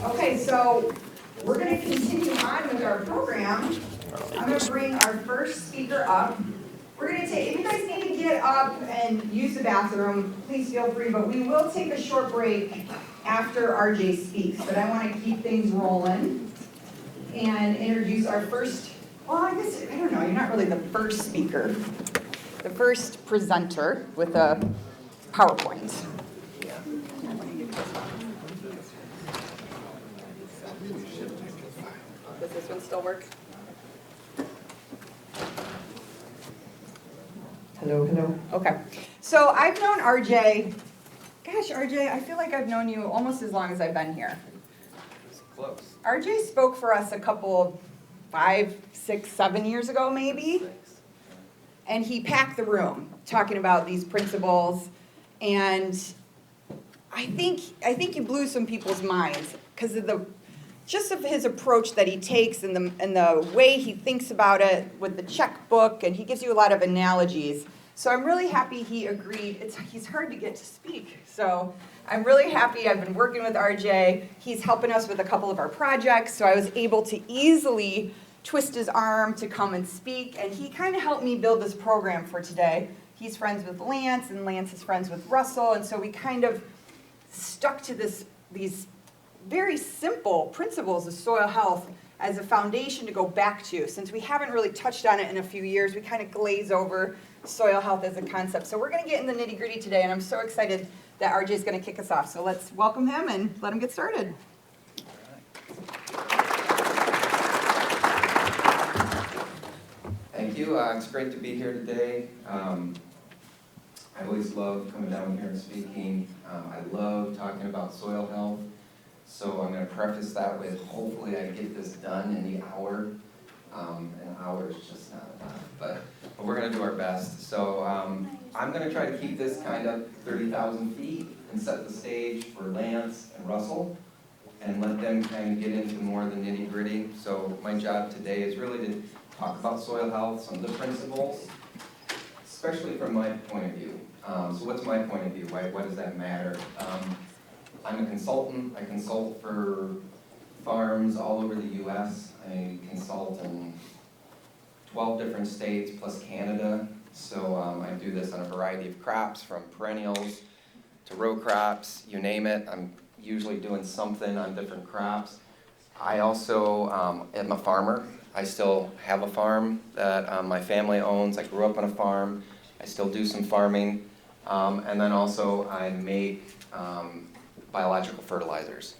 Okay, so we're going to continue on with our program. I'm going to bring our first speaker up. We're going to take, if you guys need to get up and use the bathroom, please feel free, but we will take a short break after RJ speaks. But I want to keep things rolling and introduce our first, well, I guess, I don't know, you're not really the first speaker, the first presenter with a PowerPoint. Does this one still work? Hello, hello. Okay. So I've known RJ, gosh, RJ, I feel like I've known you almost as long as I've been here. It's close. RJ spoke for us a couple, 5, 6, 7 years ago maybe. And he packed the room talking about these principles. And I think you blew some people's minds because of his approach that he takes and the way he thinks about it with the checkbook, and he gives you a lot of analogies. So I'm really happy he agreed. He's hard to get to speak. So I'm really happy. I've been working with RJ. He's helping us with a couple of our projects, so I was able to easily twist his arm to come and speak, and he kind of helped me build this program for today. He's friends with Lance, and Lance is friends with Russell, and so we kind of stuck to these very simple principles of soil health as a foundation to go back to. Since we haven't really touched on it in a few years, we kind of glaze over soil health as a concept. So we're going to get in the nitty-gritty today, and I'm so excited that RJ is going to kick us off. So let's welcome him and let him get started. Thank you. It's great to be here today. I always love coming down here and speaking. I love talking about soil health. So I'm going to preface that with hopefully I get this done in the hour. An hour is just not enough, but we're going to do our best. So I'm going to try to keep this kind of 30,000 feet and set the stage for Lance and Russell and let them kind of get into more of the nitty gritty. So my job today is really to talk about soil health, some of the principles, especially from my point of view. So what's my point of view? Why does that matter? I'm a consultant. I consult for farms all over the U.S. I consult in 12 different states plus Canada. So I do this on a variety of crops, from perennials to row crops, you name it. I'm usually doing something on different crops. I also am a farmer. I still have a farm that my family owns. I grew up on a farm. I still do some farming. And then also I make biological fertilizers.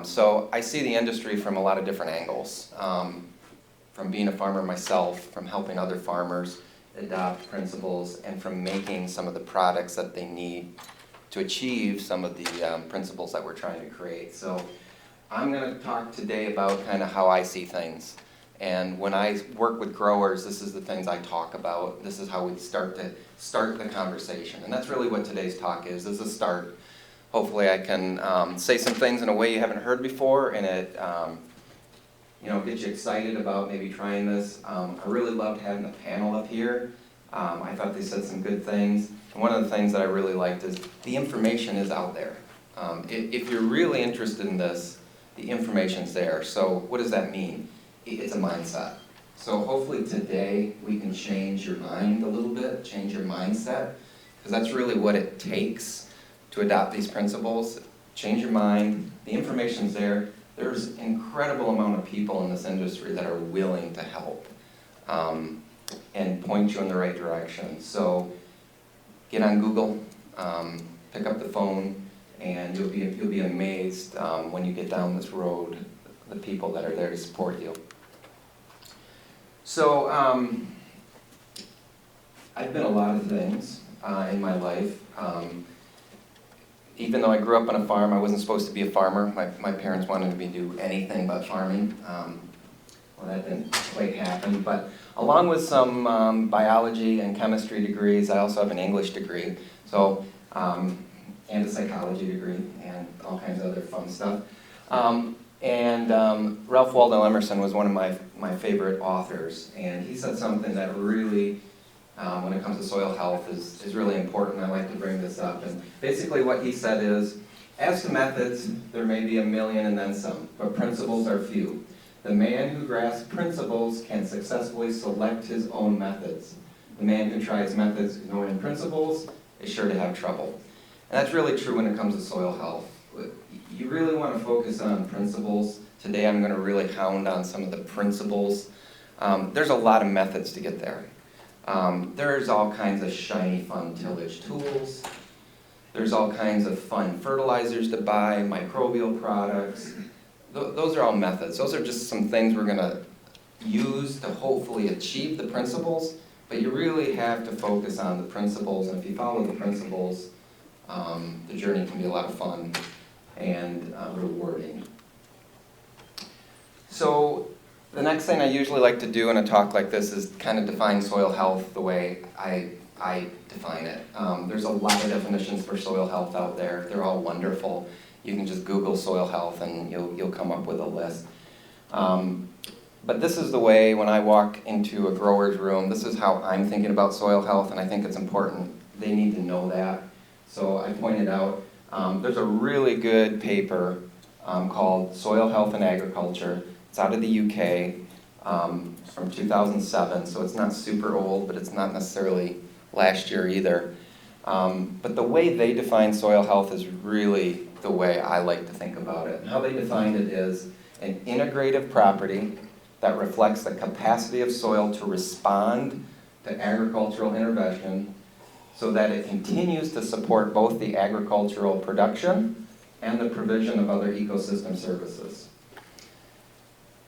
So I see the industry from a lot of different angles. From being a farmer myself, from helping other farmers adopt principles, and from making some of the products that they need to achieve some of the principles that we're trying to create. So I'm going to talk today about kind of how I see things. And when I work with growers, this is the things I talk about. This is how we start the conversation. And that's really what today's talk is a start. Hopefully I can say some things in a way you haven't heard before, and it get you excited about maybe trying this. I really loved having the panel up here. I thought they said some good things. And one of the things that I really liked is the information is out there. If you're really interested in this, the information's there. So what does that mean? It's a mindset. So hopefully today we can change your mind a little bit, change your mindset, because that's really what it takes to adopt these principles. Change your mind, the information's there. There's an incredible amount of people in this industry that are willing to help and point you in the right direction. So get on Google, pick up the phone, and you'll be amazed when you get down this road, the people that are there to support you. So I've been a lot of things in my life. Even though I grew up on a farm, I wasn't supposed to be a farmer. My parents wanted me to do anything but farming. Well, that didn't quite happen. But along with some biology and chemistry degrees, I also have an English degree, so and a psychology degree, and all kinds of other fun stuff. Ralph Waldo Emerson was one of my favorite authors, and he said something that really, when it comes to soil health, is really important. I like to bring this up. And basically what he said is, As to methods, there may be a million and then some, but principles are few. The man who grasps principles can successfully select his own methods. The man who tries methods ignoring principles is sure to have trouble. And that's really true when it comes to soil health. You really want to focus on principles. Today I'm going to really hound on some of the principles. There's a lot of methods to get there. There's all kinds of shiny, fun tillage tools. There's all kinds of fun fertilizers to buy, microbial products. Those are all methods. Those are just some things we're going to use to hopefully achieve the principles, but you really have to focus on the principles, and if you follow the principles, the journey can be a lot of fun and rewarding. So the next thing I usually like to do in a talk like this is kind of define soil health the way I define it. There's a lot of definitions for soil health out there. They're all wonderful. You can just Google soil health and you'll come up with a list. But this is the way, when I walk into a grower's room, this is how I'm thinking about soil health, and I think it's important. They need to know that. So I pointed out, there's a really good paper called Soil Health in Agriculture. It's out of the UK from 2007, so it's not super old, but it's not necessarily last year either. But the way they define soil health is really the way I like to think about it. And how they define it is an integrative property that reflects the capacity of soil to respond to agricultural intervention so that it continues to support both the agricultural production and the provision of other ecosystem services.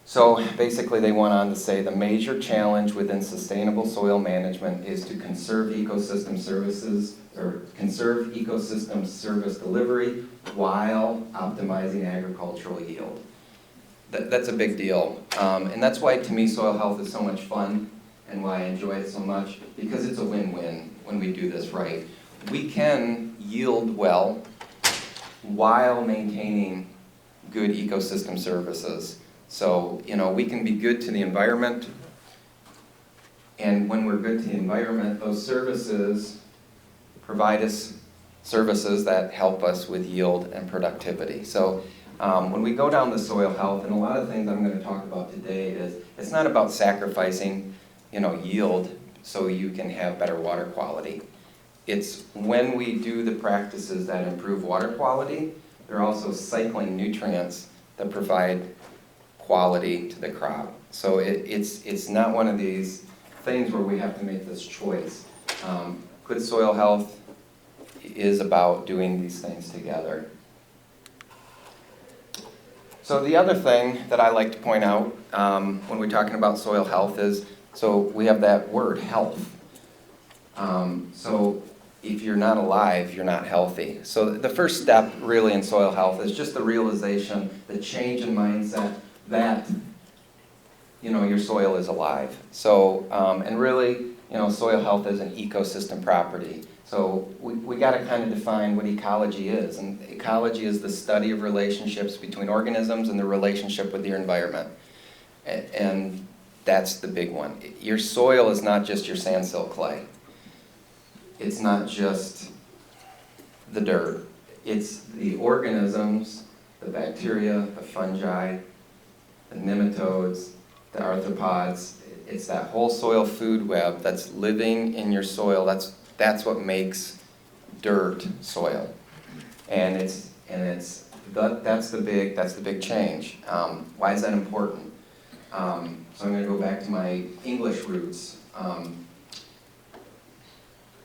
So basically they went on to say the major challenge within sustainable soil management is to conserve ecosystem services, or conserve ecosystem service delivery while optimizing agricultural yield. That's a big deal. And that's why to me soil health is so much fun and why I enjoy it so much, because it's a win-win when we do this right. We can yield well while maintaining good ecosystem services. So, we can be good to the environment, and when we're good to the environment, those services provide us services that help us with yield and productivity. So when we go down the soil health, and a lot of things I'm going to talk about today is, it's not about sacrificing, yield so you can have better water quality. It's when we do the practices that improve water quality, they're also cycling nutrients that provide quality to the crop. So it's not one of these things where we have to make this choice. Good soil health is about doing these things together. So the other thing that I like to point out when we're talking about soil health is, so we have that word, health. So if you're not alive, you're not healthy. So the first step really in soil health is just the realization, the change in mindset that your soil is alive. So and really, soil health is an ecosystem property. So we got to kind of define what ecology is, and ecology is the study of relationships between organisms and the relationship with your environment. And that's the big one. Your soil is not just your sand, silt, clay. It's not just the dirt. It's the organisms, the bacteria, the fungi, the nematodes, the arthropods. It's that whole soil food web that's living in your soil. That's what makes dirt soil. And that's the big change. Why is that important? So I'm going to go back to my English roots.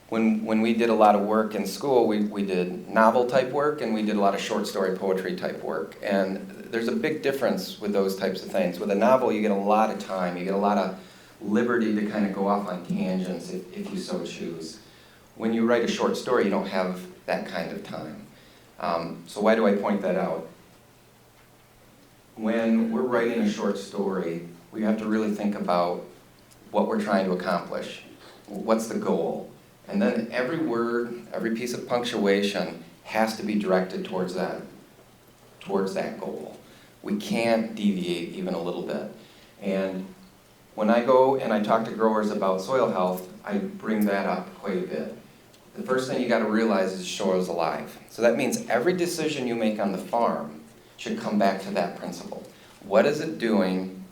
When we did a lot of work in school, we did novel type work and we did a lot of short story poetry type work. And there's a big difference with those types of things. With a novel, you get a lot of time. You get a lot of liberty to kind of go off on tangents if you so choose. When you write a short story, you don't have that kind of time. So why do I point that out? When we're writing a short story, we have to really think about what we're trying to accomplish. What's the goal? And then every word, every piece of punctuation has to be directed towards that goal. We can't deviate even a little bit. And when I go and I talk to growers about soil health, I bring that up quite a bit. the first thing you got to realize is soil is alive. So that means every decision you make on the farm should come back to that principle. What is it doing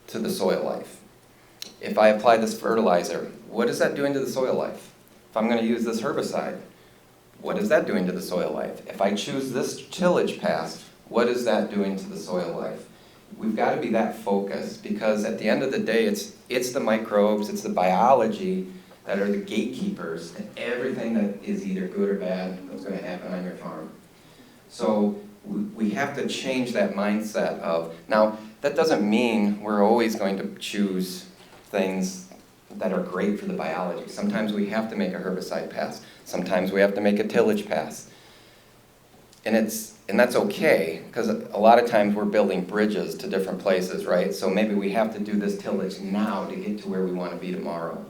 to the soil life? If I apply this fertilizer, what is that doing to the soil life? If I'm going to use this herbicide, what is that doing to the soil life? If I choose this tillage pass, what is that doing to the soil life? We've got to be that focused, because at the end of the day, it's the microbes, it's the biology that are the gatekeepers, and everything that is either good or bad that's going to happen on your farm. So we have to change that mindset of, now that doesn't mean we're always going to choose things that are great for the biology. Sometimes we have to make a herbicide pass. Sometimes we have to make a tillage pass. And that's okay, because a lot of times we're building bridges to different places, right? So maybe we have to do this tillage now to get to where we want to be tomorrow.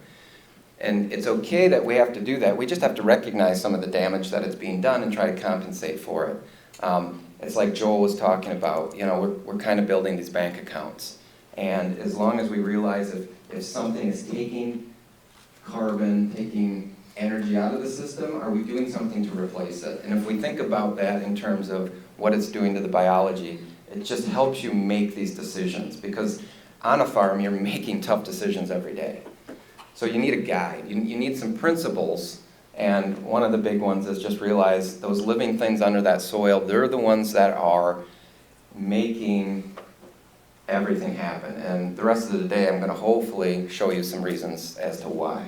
And it's okay that we have to do that. We just have to recognize some of the damage that is being done and try to compensate for it. It's like Joel was talking about, we're kind of building these bank accounts. And as long as we realize if something is taking carbon, taking energy out of the system, are we doing something to replace it? And if we think about that in terms of what it's doing to the biology, it just helps you make these decisions, because on a farm you're making tough decisions every day. So you need a guide, you need some principles, and one of the big ones is just realize those living things under that soil, they're the ones that are making everything happen. And the rest of the day I'm going to hopefully show you some reasons as to why.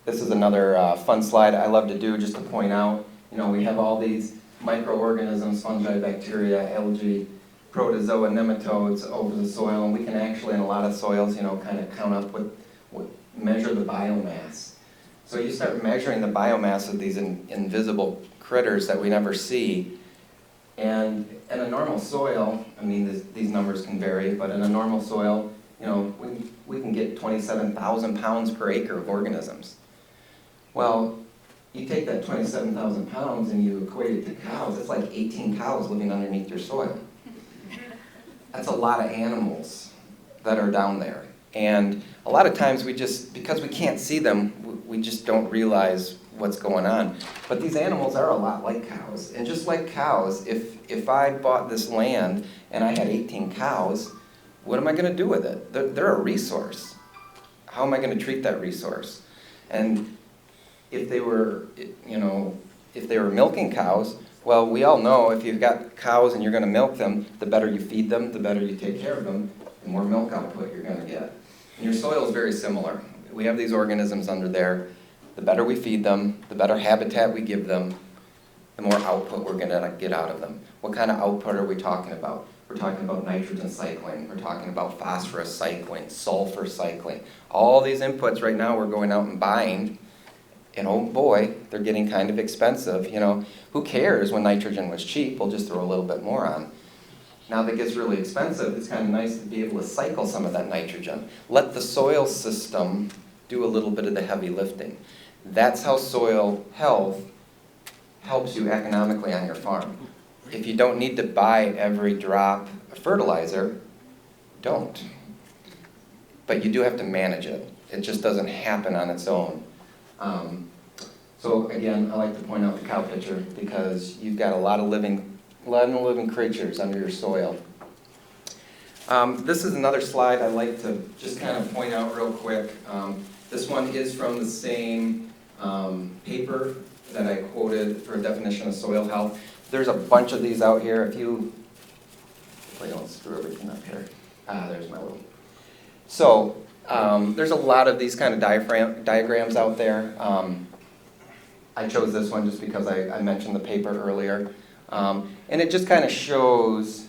This is another fun slide I love to do, just to point out, we have all these microorganisms, fungi, bacteria, algae, protozoa, nematodes over the soil, and we can actually, in a lot of soils, kind of count up measure the biomass. So you start measuring the biomass of these invisible critters that we never see, and in a normal soil, these numbers can vary, but in a normal soil, we can get 27,000 pounds per acre of organisms. Well, you take that 27,000 pounds and you equate it to cows, it's like 18 cows living underneath your soil. That's a lot of animals that are down there. And a lot of times because we can't see them, we just don't realize what's going on. But these animals are a lot like cows. And just like cows, if I bought this land and I had 18 cows, what am I going to do with it? They're a resource. How am I going to treat that resource? And if they were milking cows, well, we all know if you've got cows and you're going to milk them, the better you feed them, the better you take care of them, the more milk output you're going to get. And your soil is very similar. We have these organisms under there. The better we feed them, the better habitat we give them, the more output we're going to get out of them. What kind of output are we talking about? We're talking about nitrogen cycling. We're talking about phosphorus cycling, sulfur cycling. All these inputs right now we're going out and buying. And oh boy, they're getting kind of expensive. Who cares when nitrogen was cheap? We'll just throw a little bit more on. Now that it gets really expensive, it's kind of nice to be able to cycle some of that nitrogen. Let the soil system do a little bit of the heavy lifting. That's how soil health helps you economically on your farm. If you don't need to buy every drop of fertilizer, don't. But you do have to manage it. It just doesn't happen on its own. So again, I like to point out the cow picture, because you've got a lot of living creatures under your soil. This is another slide I like to just kind of point out real quick. This one is from the same paper that I quoted for a definition of soil health. There's a bunch of these out here. If I don't screw everything up here. There's my little. So there's a lot of these kind of diagrams out there. I chose this one just because I mentioned the paper earlier. And it just kind of shows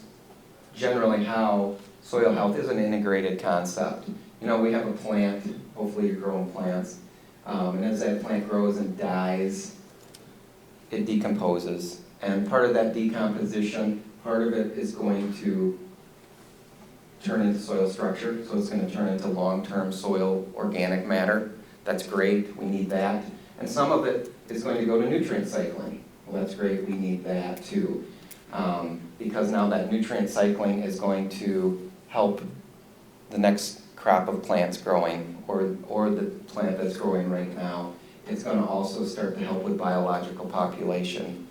generally how soil health is an integrated concept. We have a plant, hopefully you're growing plants, and as that plant grows and dies, it decomposes. And part of that decomposition, part of it is going to turn into soil structure, so it's going to turn into long-term soil organic matter. That's great, we need that. And some of it is going to go to nutrient cycling. Well, that's great, we need that too. Because now that nutrient cycling is going to help the next crop of plants growing or the plant that's growing right now. It's going to also start to help with biological population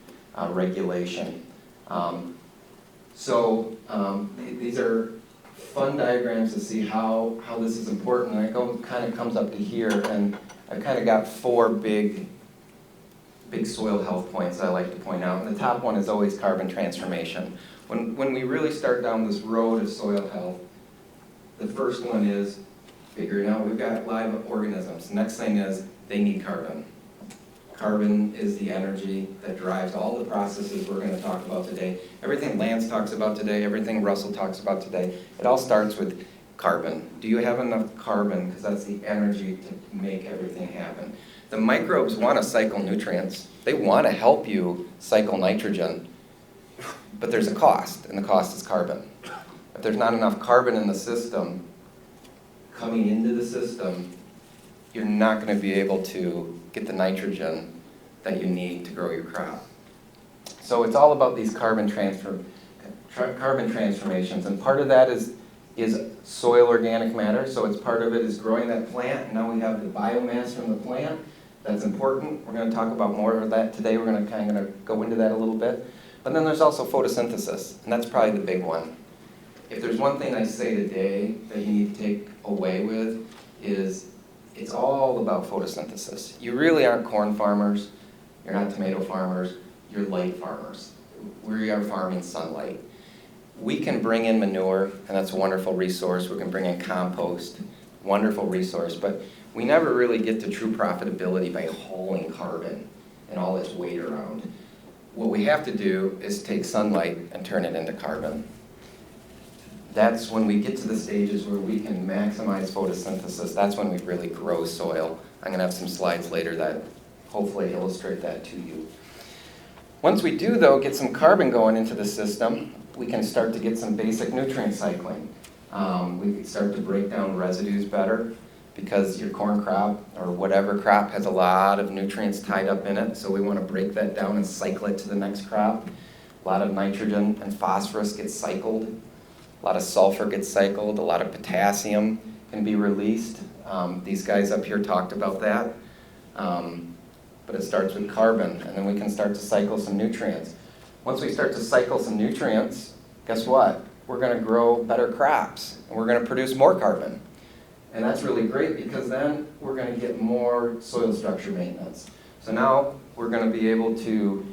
regulation. These are fun diagrams to see how this is important. And it kind of comes up to here, and I've kind of got four big soil health points I like to point out. And the top one is always carbon transformation. When we really start down this road of soil health, the first one is figuring out we've got live organisms. The next thing is they need carbon. Carbon is the energy that drives all the processes we're going to talk about today. Everything Lance talks about today, everything Russell talks about today, it all starts with carbon. Do you have enough carbon? Because that's the energy to make everything happen. The microbes want to cycle nutrients. They want to help you cycle nitrogen, but there's a cost, and the cost is carbon. If there's not enough carbon in the system, coming into the system, you're not going to be able to get the nitrogen that you need to grow your crop. So it's all about these carbon transformations, and part of that is soil organic matter. So it's part of it is growing that plant, and now we have the biomass from the plant. That's important. We're going to talk about more of that today. We're going to kind of go into that a little bit. But then there's also photosynthesis, and that's probably the big one. If there's one thing I say today that you need to take away with is it's all about photosynthesis. You really aren't corn farmers, you're not tomato farmers, you're light farmers. We are farming sunlight. We can bring in manure, and that's a wonderful resource. We can bring in compost, wonderful resource, but we never really get to true profitability by hauling carbon and all its weight around. What we have to do is take sunlight and turn it into carbon. That's when we get to the stages where we can maximize photosynthesis. That's when we really grow soil. I'm going to have some slides later that hopefully illustrate that to you. Once we do, though, get some carbon going into the system, we can start to get some basic nutrient cycling. We can start to break down residues better because your corn crop or whatever crop has a lot of nutrients tied up in it. So we want to break that down and cycle it to the next crop. A lot of nitrogen and phosphorus gets cycled. A lot of sulfur gets cycled. A lot of potassium can be released. These guys up here talked about that. But it starts with carbon, and then we can start to cycle some nutrients. Once we start to cycle some nutrients, guess what? We're going to grow better crops, and we're going to produce more carbon. And that's really great because then we're going to get more soil structure maintenance. So now we're going to be able to,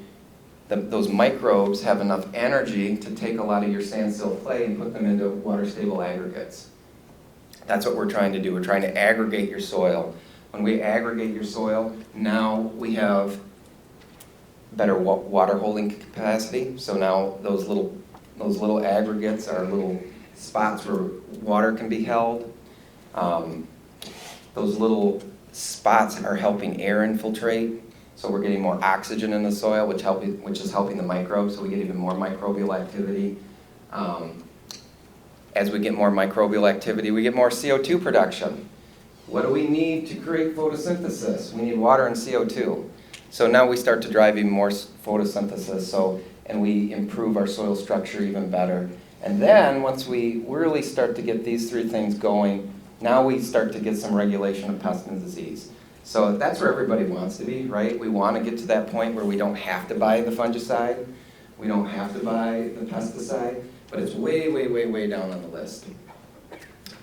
those microbes have enough energy to take a lot of your sandsill clay and put them into water-stable aggregates. That's what we're trying to do. We're trying to aggregate your soil. When we aggregate your soil, now we have better water holding capacity. So now those little aggregates are little spots where water can be held. Those little spots are helping air infiltrate. So we're getting more oxygen in the soil, which is helping the microbes, so we get even more microbial activity. As we get more microbial activity, we get more CO2 production. What do we need to create photosynthesis? We need water and CO2. So now we start to drive even more photosynthesis, and we improve our soil structure even better. And then once we really start to get these three things going, now we start to get some regulation of pest and disease. So that's where everybody wants to be, right? We want to get to that point where we don't have to buy the fungicide, we don't have to buy the pesticide, but it's way, way, way, way down on the list.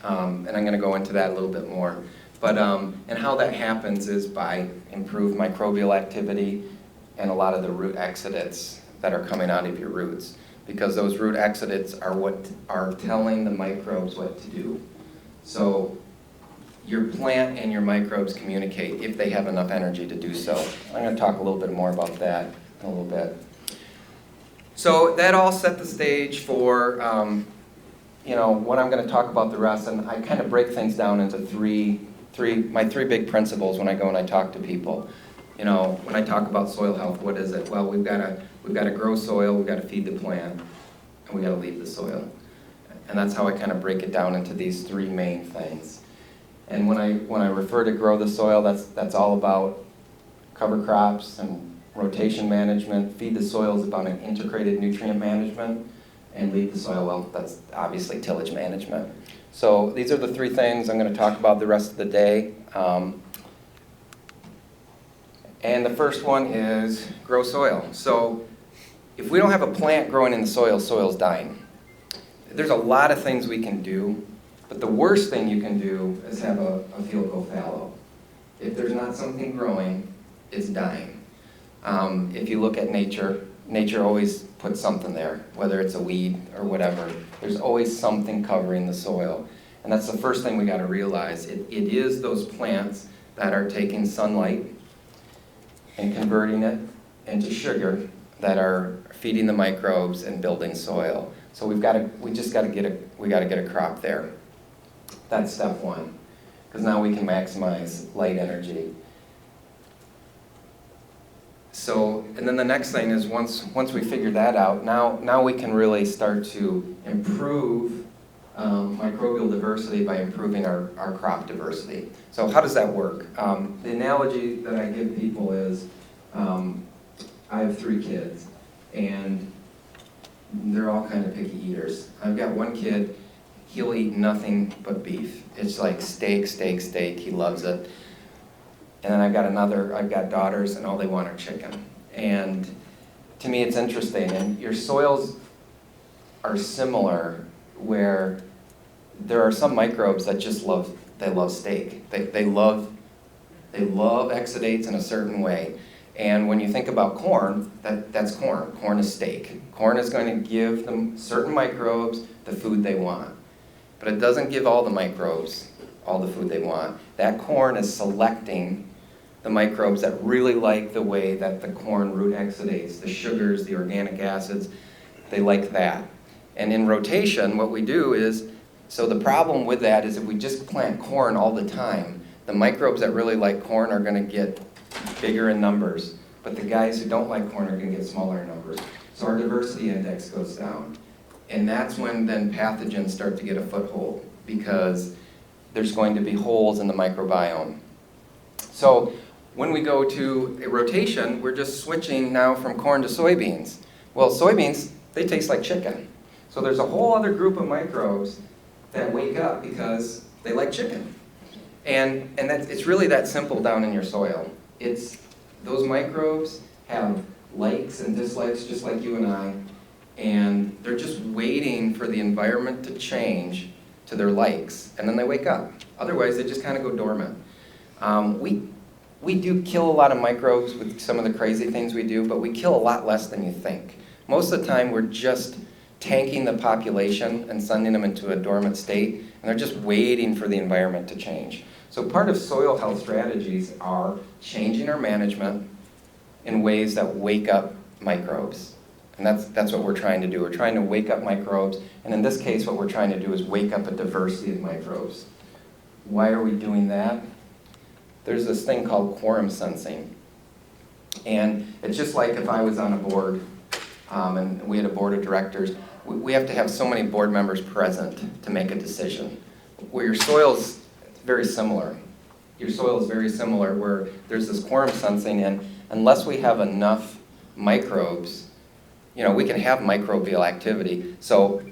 And I'm going to go into that a little bit more. But, and how that happens is by improved microbial activity and a lot of the root exudates that are coming out of your roots. Because those root exudates are what are telling the microbes what to do. So your plant and your microbes communicate if they have enough energy to do so. I'm going to talk a little bit more about that in a little bit. So that all set the stage for what I'm going to talk about the rest, and I kind of break things down into my three big principles when I go and I talk to people. When I talk about soil health, what is it? Well, we've got to grow soil, we've got to feed the plant, and we've got to leave the soil. And that's how I kind of break it down into these three main things. And when I refer to grow the soil, that's all about cover crops and rotation management. Feed the soil is about an integrated nutrient management. and lead the soil well. That's obviously tillage management. So these are the three things I'm going to talk about the rest of the day. And the first one is grow soil. So if we don't have a plant growing in the soil, soil's dying. There's a lot of things we can do, but the worst thing you can do is have a field go fallow. If there's not something growing, it's dying. If you look at nature, nature always puts something there, whether it's a weed or whatever. There's always something covering the soil. And that's the first thing we got to realize. It is those plants that are taking sunlight and converting it into sugar that are feeding the microbes and building soil. So we got to get a crop there. That's step one, because now we can maximize light energy. So, and then the next thing is once we figure that out, now we can really start to improve microbial diversity by improving our crop diversity. So how does that work? The analogy that I give people is, I have 3 kids, and they're all kind of picky eaters. I've got one kid, he'll eat nothing but beef. It's like steak, steak, steak, he loves it. And then I've got daughters, and all they want are chicken. And to me, it's interesting, and your soils are similar, where there are some microbes that just love steak. They love exudates in a certain way. And when you think about corn, that's corn. Corn is steak. Corn is going to give them certain microbes the food they want. But it doesn't give all the microbes all the food they want. That corn is selecting the microbes that really like the way that the corn root exudates, the sugars, the organic acids, they like that. And in rotation, what we do is, so the problem with that is if we just plant corn all the time, the microbes that really like corn are going to get bigger in numbers, but the guys who don't like corn are going to get smaller in numbers. So our diversity index goes down. And that's when then pathogens start to get a foothold, because there's going to be holes in the microbiome. So when we go to a rotation, we're just switching now from corn to soybeans. Well, soybeans, they taste like chicken. So there's a whole other group of microbes that wake up because they like chicken. And it's really that simple down in your soil. It's those microbes have likes and dislikes just like you and I, and they're just waiting for the environment to change to their likes, and then they wake up. Otherwise, they just kind of go dormant. We do kill a lot of microbes with some of the crazy things we do, but we kill a lot less than you think. Most of the time, we're just tanking the population and sending them into a dormant state, and they're just waiting for the environment to change. So part of soil health strategies are changing our management in ways that wake up microbes. And that's what we're trying to do. We're trying to wake up microbes, and in this case, what we're trying to do is wake up a diversity of microbes. Why are we doing that? There's this thing called quorum sensing. And it's just like if I was on a board, and we had a board of directors, we have to have so many board members present to make a decision. Where your soil's very similar. Your soil is very similar, where there's this quorum sensing, and unless we have enough microbes, we can have microbial activity. So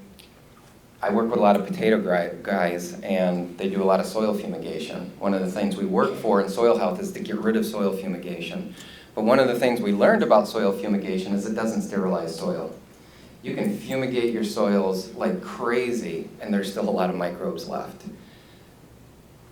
I work with a lot of potato guys, and they do a lot of soil fumigation. One of the things we work for in soil health is to get rid of soil fumigation. But one of the things we learned about soil fumigation is it doesn't sterilize soil. You can fumigate your soils like crazy, and there's still a lot of microbes left.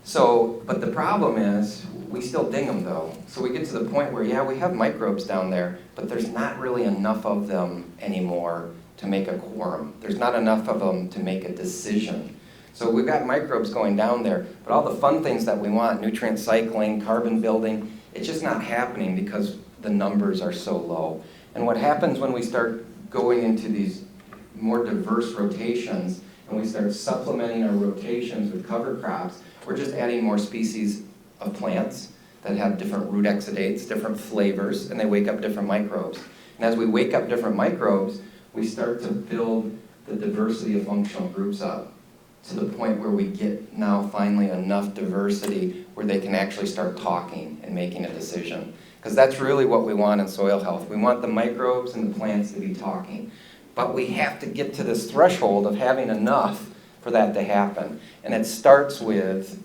So, but the problem is, we still ding them though. So we get to the point where, yeah, we have microbes down there, but there's not really enough of them anymore to make a quorum. There's not enough of them to make a decision. So we've got microbes going down there, but all the fun things that we want, nutrient cycling, carbon building, it's just not happening because the numbers are so low. And what happens when we start going into these more diverse rotations, and we start supplementing our rotations with cover crops, we're just adding more species of plants that have different root exudates, different flavors, and they wake up different microbes. And as we wake up different microbes, we start to build the diversity of functional groups up to the point where we get now finally enough diversity where they can actually start talking and making a decision. Because that's really what we want in soil health. We want the microbes and the plants to be talking. But we have to get to this threshold of having enough for that to happen. And it starts with,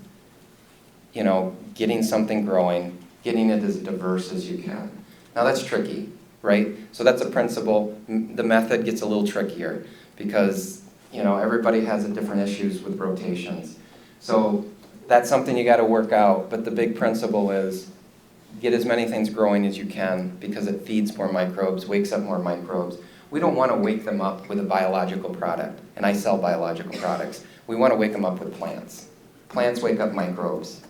getting something growing, getting it as diverse as you can. Now that's tricky, right? So that's a principle. The method gets a little trickier because, everybody has different issues with rotations. So that's something you got to work out, but the big principle is get as many things growing as you can because it feeds more microbes, wakes up more microbes. We don't want to wake them up with a biological product, and I sell biological products. We want to wake them up with plants. Plants wake up microbes.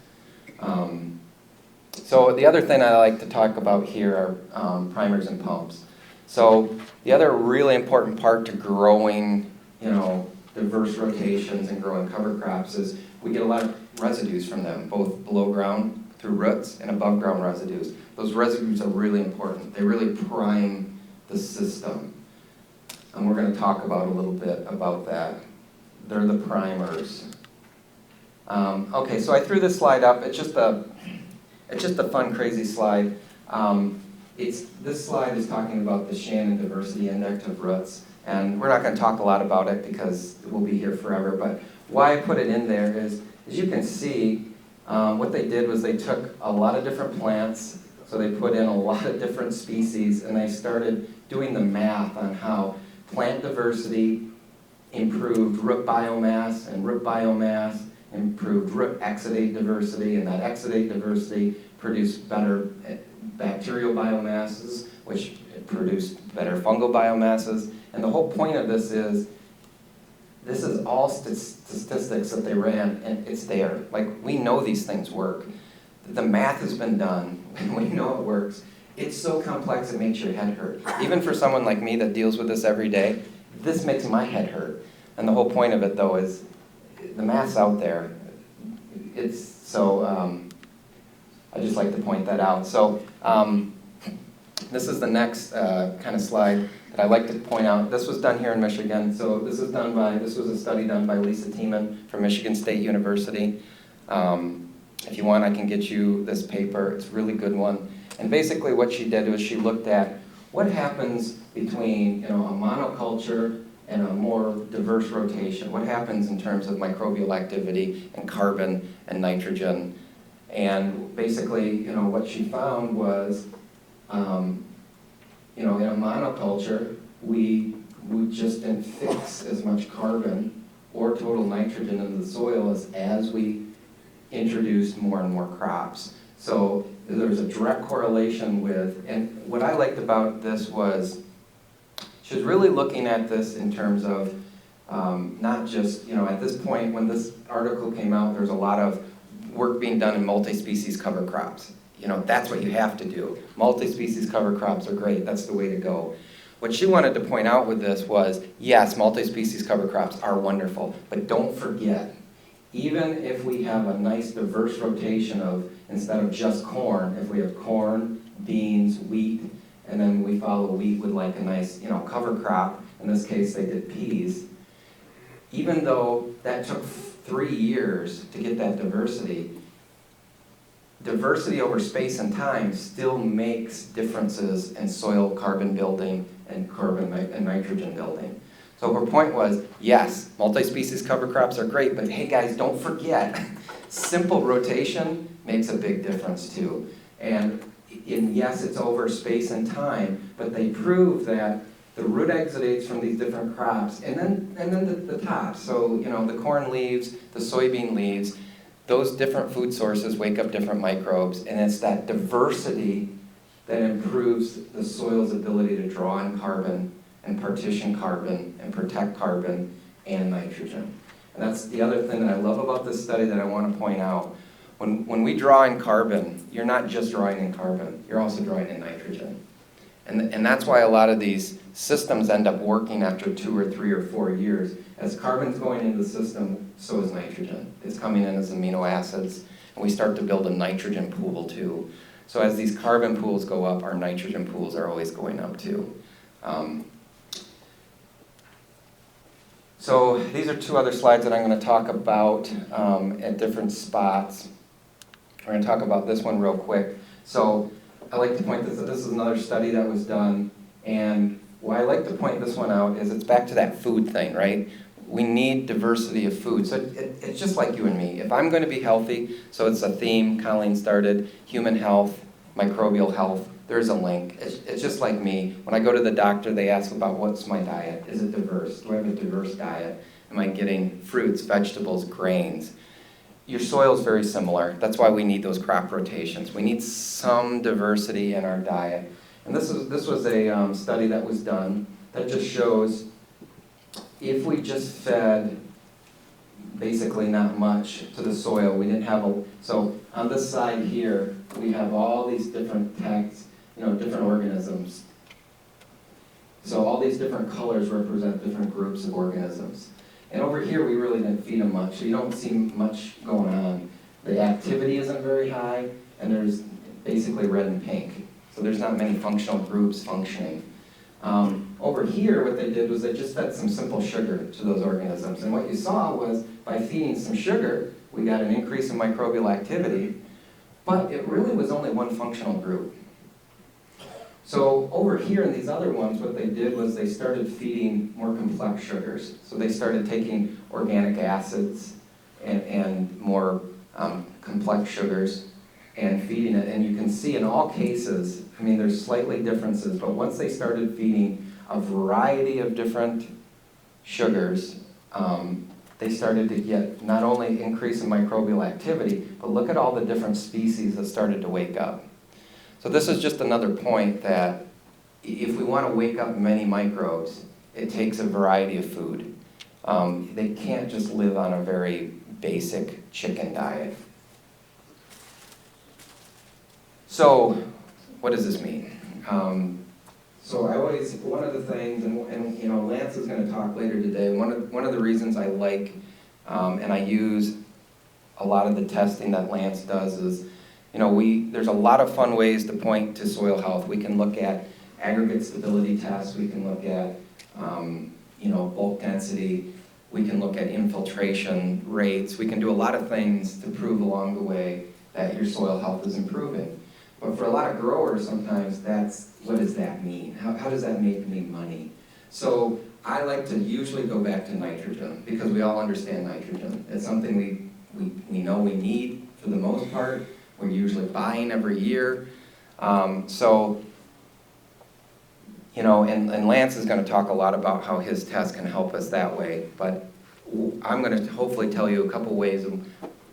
So the other thing I like to talk about here are primers and pumps. So the other really important part to growing, diverse rotations and growing cover crops is we get a lot of residues from them, both below ground through roots and above ground residues. Those residues are really important. They really prime the system. And we're going to talk about a little bit about that. They're the primers. Okay, so I threw this slide up. It's just a fun, crazy slide. This slide is talking about the Shannon Diversity Index of roots, and we're not going to talk a lot about it because we'll be here forever. But why I put it in there is, as you can see, what they did was they took a lot of different plants, so they put in a lot of different species, and they started doing the math on how plant diversity improved root biomass, and root biomass improved root exudate diversity, and that exudate diversity produced better bacterial biomasses, which produced better fungal biomasses. And the whole point of this is all statistics that they ran, and it's there. Like, we know these things work. The math has been done, and we know it works. It's so complex it makes your head hurt. Even for someone like me that deals with this every day, this makes my head hurt. And the whole point of it, though, is the math's out there. I just like to point that out. So this is the next kind of slide that I like to point out. This was done here in Michigan. So this was a study done by Lisa Tiemann from Michigan State University. If you want, I can get you this paper. It's a really good one. And basically what she did was she looked at what happens between a monoculture and a more diverse rotation. What happens in terms of microbial activity and carbon and nitrogen. And basically, what she found was, in a monoculture, we just didn't fix as much carbon or total nitrogen into the soil as we introduced more and more crops. So there's a direct correlation with, and what I liked about this was, she was really looking at this in terms of not just, at this point when this article came out, there's a lot of work being done in multi-species cover crops. That's what you have to do. Multi-species cover crops are great. That's the way to go. What she wanted to point out with this was, yes, multi-species cover crops are wonderful, but don't forget, even if we have a nice diverse rotation of, instead of just corn, if we have corn, beans, wheat, and then we follow wheat with like a nice, cover crop, in this case they did peas, even though that took 3 years to get that diversity over space and time still makes differences in soil carbon building and carbon and nitrogen building. So her point was, yes, multi-species cover crops are great, but hey guys, don't forget, simple rotation makes a big difference too. And yes, it's over space and time, but they prove that the root exudates from these different crops, and then the tops, so the corn leaves, the soybean leaves, those different food sources wake up different microbes, and it's that diversity that improves the soil's ability to draw in carbon and partition carbon and protect carbon and nitrogen. And that's the other thing that I love about this study that I want to point out. When we draw in carbon, you're not just drawing in carbon, you're also drawing in nitrogen. And that's why a lot of these systems end up working after 2 or 3 or 4 years. As carbon's going into the system, so is nitrogen. It's coming in as amino acids, and we start to build a nitrogen pool too. So as these carbon pools go up, our nitrogen pools are always going up too. So these are 2 other slides that I'm going to talk about at different spots. We're going to talk about this one real quick. So I like to point this out. This is another study that was done, and why I like to point this one out is it's back to that food thing, right? We need diversity of food. So it's just like you and me. If I'm going to be healthy, so it's a theme Colleen started, human health, microbial health, there's a link. It's just like me. When I go to the doctor, they ask about what's my diet. Is it diverse? Do I have a diverse diet? Am I getting fruits, vegetables, grains? Your soil's very similar. That's why we need those crop rotations. We need some diversity in our diet. And this was a study that was done that just shows if we just fed basically not much to the soil, we didn't have so on this side here, we have all these different tags, different organisms. So all these different colors represent different groups of organisms. And over here, we really didn't feed them much, so you don't see much going on. The activity isn't very high, and there's basically red and pink. So there's not many functional groups functioning. Over here, what they did was they just fed some simple sugar to those organisms. And what you saw was, by feeding some sugar, we got an increase in microbial activity, but it really was only one functional group. So over here in these other ones, what they did was they started feeding more complex sugars. So they started taking organic acids and more complex sugars and feeding it. And you can see in all cases, there's slightly differences, but once they started feeding a variety of different sugars, they started to get not only increase in microbial activity, but look at all the different species that started to wake up. So this is just another point that if we want to wake up many microbes, it takes a variety of food. They can't just live on a very basic chicken diet. So what does this mean? So I always, one of the things, and Lance is going to talk later today, one of the reasons I like, and I use a lot of the testing that Lance does is, there's a lot of fun ways to point to soil health. We can look at aggregate stability tests, we can look at, bulk density, we can look at infiltration rates, we can do a lot of things to prove along the way that your soil health is improving. But for a lot of growers, sometimes what does that mean? How does that make me money? So I like to usually go back to nitrogen, because we all understand nitrogen. It's something we know we need for the most part. We're usually buying every year. And Lance is going to talk a lot about how his test can help us that way. But I'm going to hopefully tell you a couple ways of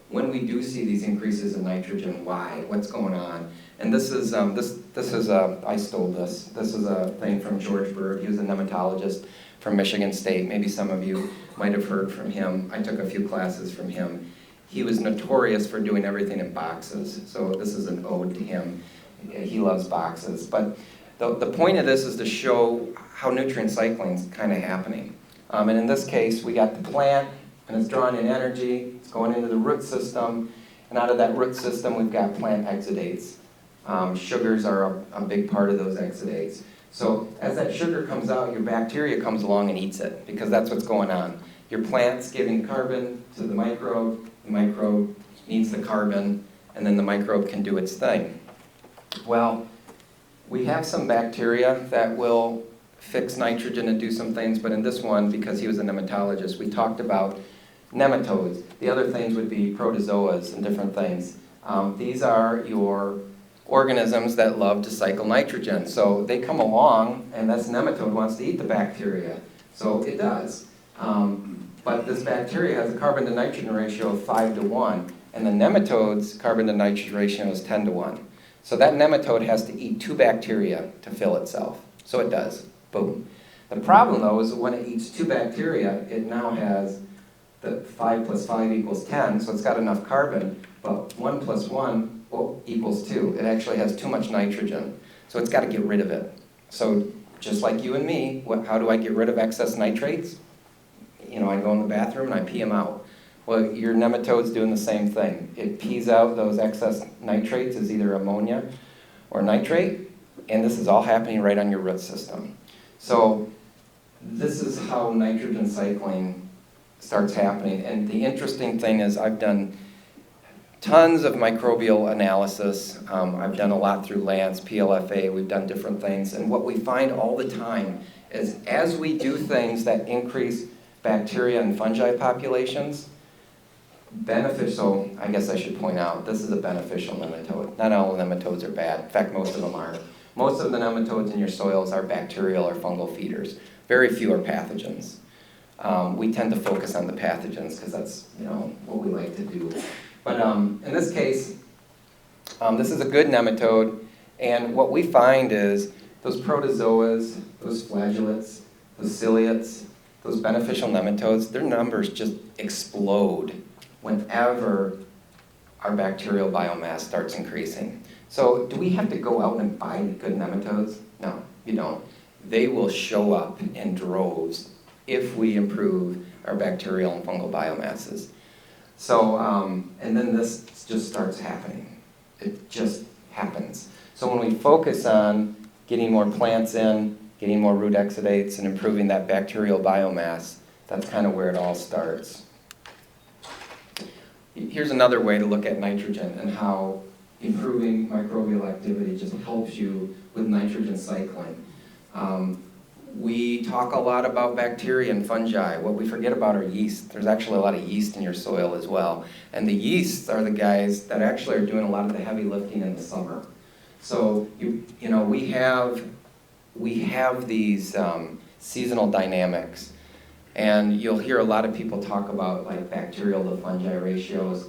when we do see these increases in nitrogen, why, what's going on. And this is I stole this. This is a thing from George Bird. He was a nematologist from Michigan State. Maybe some of you might have heard from him. I took a few classes from him. He was notorious for doing everything in boxes. So this is an ode to him. He loves boxes. But the point of this is to show how nutrient cycling is kind of happening. And in this case, we got the plant, and it's drawing in energy. It's going into the root system. And out of that root system, we've got plant exudates. Sugars are a big part of those exudates. So as that sugar comes out, your bacteria comes along and eats it, because that's what's going on. Your plant's giving carbon to the microbe needs the carbon, and then the microbe can do its thing. Well, we have some bacteria that will fix nitrogen and do some things, but in this one, because he was a nematologist, we talked about nematodes. The other things would be protozoas and different things. These are your organisms that love to cycle nitrogen. So they come along, and this nematode wants to eat the bacteria. So it does. But this bacteria has a carbon to nitrogen ratio of 5:1, and the nematode's carbon to nitrogen ratio is 10:1. So that nematode has to eat 2 bacteria to fill itself. So it does. Boom. The problem, though, is when it eats 2 bacteria, it now has the 5 plus 5 equals 10, so it's got enough carbon, but 1 plus 1 equals 2. It actually has too much nitrogen, so it's got to get rid of it. So just like you and me, how do I get rid of excess nitrates? I go in the bathroom and I pee them out. Well, your nematode's doing the same thing. It pees out those excess nitrates as either ammonia or nitrate, and this is all happening right on your root system. So this is how nitrogen cycling starts happening. And the interesting thing is I've done tons of microbial analysis. I've done a lot through Lance, PLFA, we've done different things. And what we find all the time is as we do things that increase bacteria and fungi populations, beneficial, I guess I should point out, this is a beneficial nematode. Not all nematodes are bad. In fact, most of them aren't. Most of the nematodes in your soils are bacterial or fungal feeders. Very few are pathogens. We tend to focus on the pathogens because that's what we like to do. But in this case, this is a good nematode, and what we find is those protozoas, those flagellates, those ciliates, those beneficial nematodes, their numbers just explode whenever our bacterial biomass starts increasing. So do we have to go out and buy good nematodes? No, you don't. They will show up in droves if we improve our bacterial and fungal biomasses. So, and then this just starts happening. It just happens. So when we focus on getting more plants in, getting more root exudates, and improving that bacterial biomass, that's kind of where it all starts. Here's another way to look at nitrogen and how improving microbial activity just helps you with nitrogen cycling. We talk a lot about bacteria and fungi. What we forget about are yeast. There's actually a lot of yeast in your soil as well. And the yeasts are the guys that actually are doing a lot of the heavy lifting in the summer. So, we have these seasonal dynamics. And you'll hear a lot of people talk about like bacterial to fungi ratios.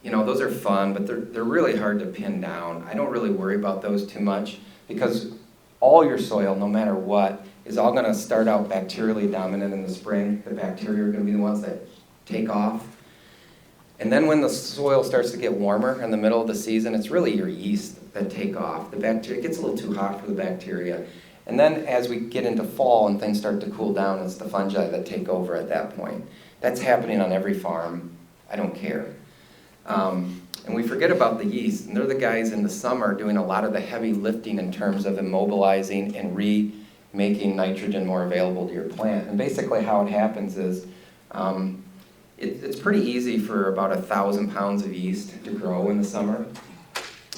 Those are fun, but they're really hard to pin down. I don't really worry about those too much because all your soil, no matter what, is all going to start out bacterially dominant in the spring. The bacteria are going to be the ones that take off. And then when the soil starts to get warmer in the middle of the season, it's really your yeast that take off. The bacteria, it gets a little too hot for the bacteria. And then as we get into fall and things start to cool down, it's the fungi that take over at that point. That's happening on every farm. I don't care. And we forget about the yeast. And they're the guys in the summer doing a lot of the heavy lifting in terms of immobilizing and making nitrogen more available to your plant. And basically how it happens is it's pretty easy for about 1,000 pounds of yeast to grow in the summer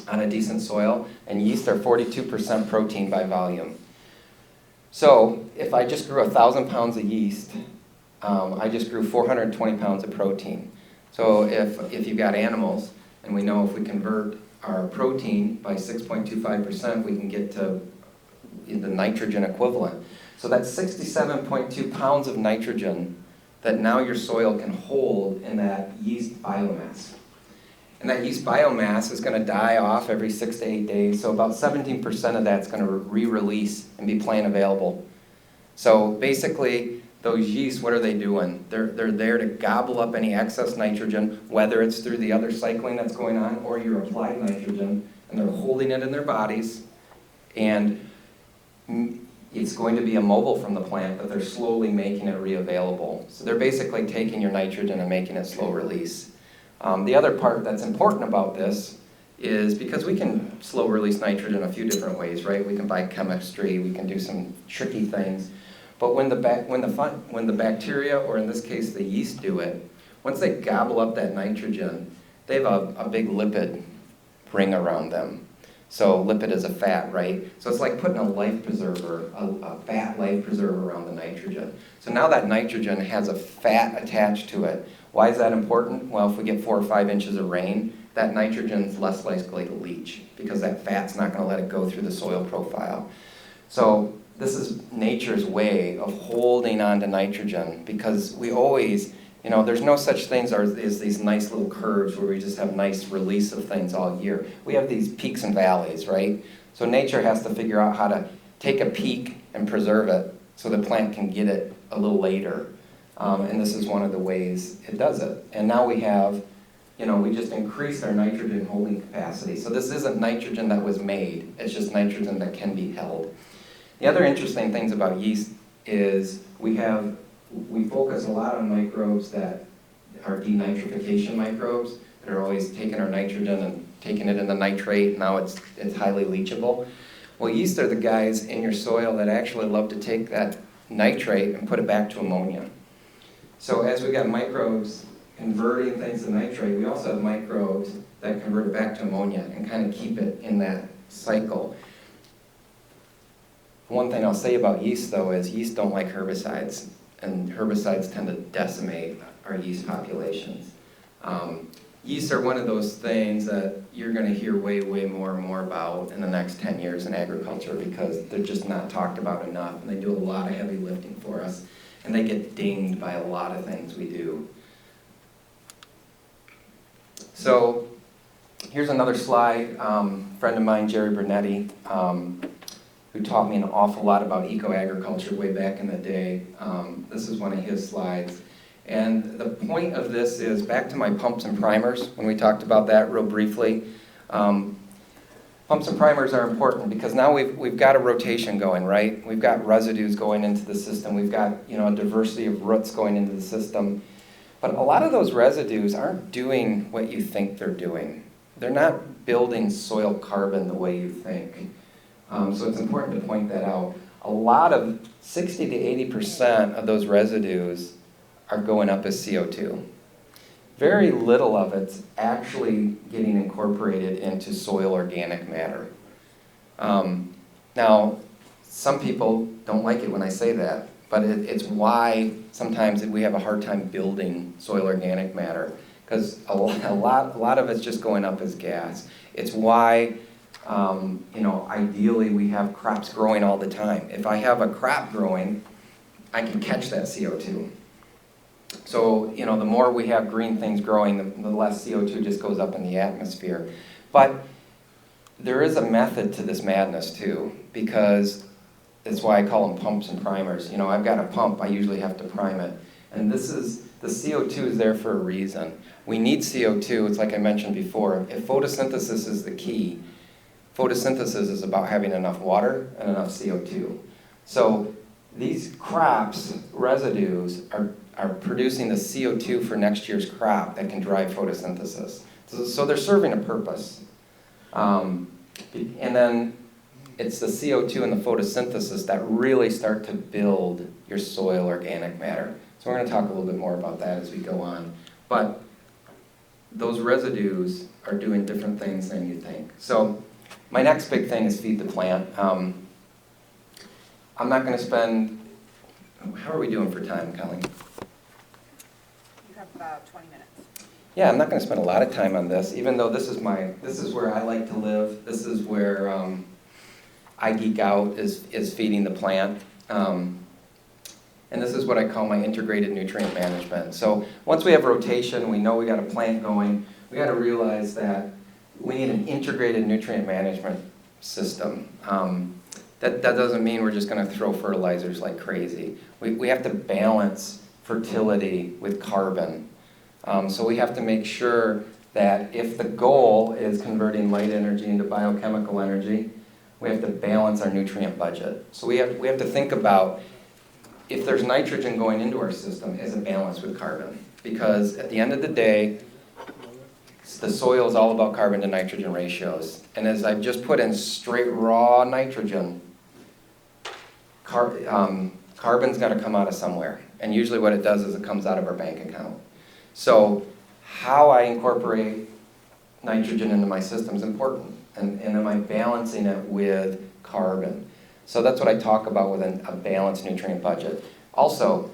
on a decent soil. And yeast are 42% protein by volume. So if I just grew 1,000 pounds of yeast, I just grew 420 pounds of protein. So if you've got animals, and we know if we convert our protein by 6.25%, we can get to the nitrogen equivalent. So that's 67.2 pounds of nitrogen that now your soil can hold in that yeast biomass. And that yeast biomass is going to die off every 6 to 8 days, so about 17% of that's going to re-release and be plant available. So basically, those yeasts, what are they doing? They're there to gobble up any excess nitrogen, whether it's through the other cycling that's going on or your applied nitrogen, and they're holding it in their bodies, and it's going to be immobile from the plant, but they're slowly making it re-available. So they're basically taking your nitrogen and making it slow release. The other part that's important about this is because we can slow release nitrogen a few different ways, right? We can biochemistry, we can do some tricky things. But when the bacteria, or in this case the yeast, do it, once they gobble up that nitrogen, they have a big lipid ring around them. So lipid is a fat, right? So it's like putting a life preserver, a fat life preserver around the nitrogen. So now that nitrogen has a fat attached to it. Why is that important? Well, if we get 4 or 5 inches of rain, that nitrogen's less likely to leach because that fat's not going to let it go through the soil profile. So this is nature's way of holding on to nitrogen because we always, there's no such things as these nice little curves where we just have nice release of things all year. We have these peaks and valleys, right? So nature has to figure out how to take a peak and preserve it so the plant can get it a little later. And this is one of the ways it does it. And now we have, we just increased our nitrogen holding capacity. So this isn't nitrogen that was made, it's just nitrogen that can be held. The other interesting things about yeast is we focus a lot on microbes that are denitrification microbes that are always taking our nitrogen and taking it into nitrate. Now it's highly leachable. Well, yeast are the guys in your soil that actually love to take that nitrate and put it back to ammonia. So as we got microbes converting things to nitrate, we also have microbes that convert it back to ammonia and kind of keep it in that cycle. One thing I'll say about yeast, though, is yeast don't like herbicides, and herbicides tend to decimate our yeast populations. Yeasts are one of those things that you're going to hear way, way more and more about in the next 10 years in agriculture because they're just not talked about enough, and they do a lot of heavy lifting for us, and they get dinged by a lot of things we do. So here's another slide. Friend of mine, Jerry Bernetti, who taught me an awful lot about eco-agriculture way back in the day. This is one of his slides. And the point of this is, back to my pumps and primers, when we talked about that real briefly. Pumps and primers are important because now we've got a rotation going, right? We've got residues going into the system. We've got, a diversity of roots going into the system. But a lot of those residues aren't doing what you think they're doing. They're not building soil carbon the way you think. So it's important to point that out. A lot of 60 to 80% of those residues are going up as CO2. Very little of it's actually getting incorporated into soil organic matter. Now, some people don't like it when I say that, but it's why sometimes we have a hard time building soil organic matter, because a lot of it's just going up as gas. It's why, ideally we have crops growing all the time. If I have a crop growing, I can catch that CO2. So, the more we have green things growing, the less CO2 just goes up in the atmosphere. But there is a method to this madness too, because that's why I call them pumps and primers. I've got a pump, I usually have to prime it. And the CO2 is there for a reason. We need CO2, it's like I mentioned before. If photosynthesis is the key, photosynthesis is about having enough water and enough CO2. So these crops, residues, are producing the CO2 for next year's crop that can drive photosynthesis. So they're serving a purpose. And then it's the CO2 and the photosynthesis that really start to build your soil organic matter. So we're going to talk a little bit more about that as we go on. But those residues are doing different things than you think. So my next big thing is feed the plant. I'm not going to spend, how are we doing for time, Colleen? You have about 20 minutes. Yeah, I'm not going to spend a lot of time on this, even though this is where I like to live. This is where I geek out, is feeding the plant. And this is what I call my integrated nutrient management. So once we have rotation, we know we got a plant going, we got to realize that we need an integrated nutrient management system. That doesn't mean we're just going to throw fertilizers like crazy. We have to balance fertility with carbon. So we have to make sure that if the goal is converting light energy into biochemical energy, we have to balance our nutrient budget. So we have to think about, if there's nitrogen going into our system, is it balanced with carbon? Because at the end of the day, the soil is all about carbon to nitrogen ratios. And as I've just put in straight raw nitrogen, carbon's got to come out of somewhere. And usually what it does is it comes out of our bank account. So how I incorporate nitrogen into my system is important. And am I balancing it with carbon? So that's what I talk about with a balanced nutrient budget. Also,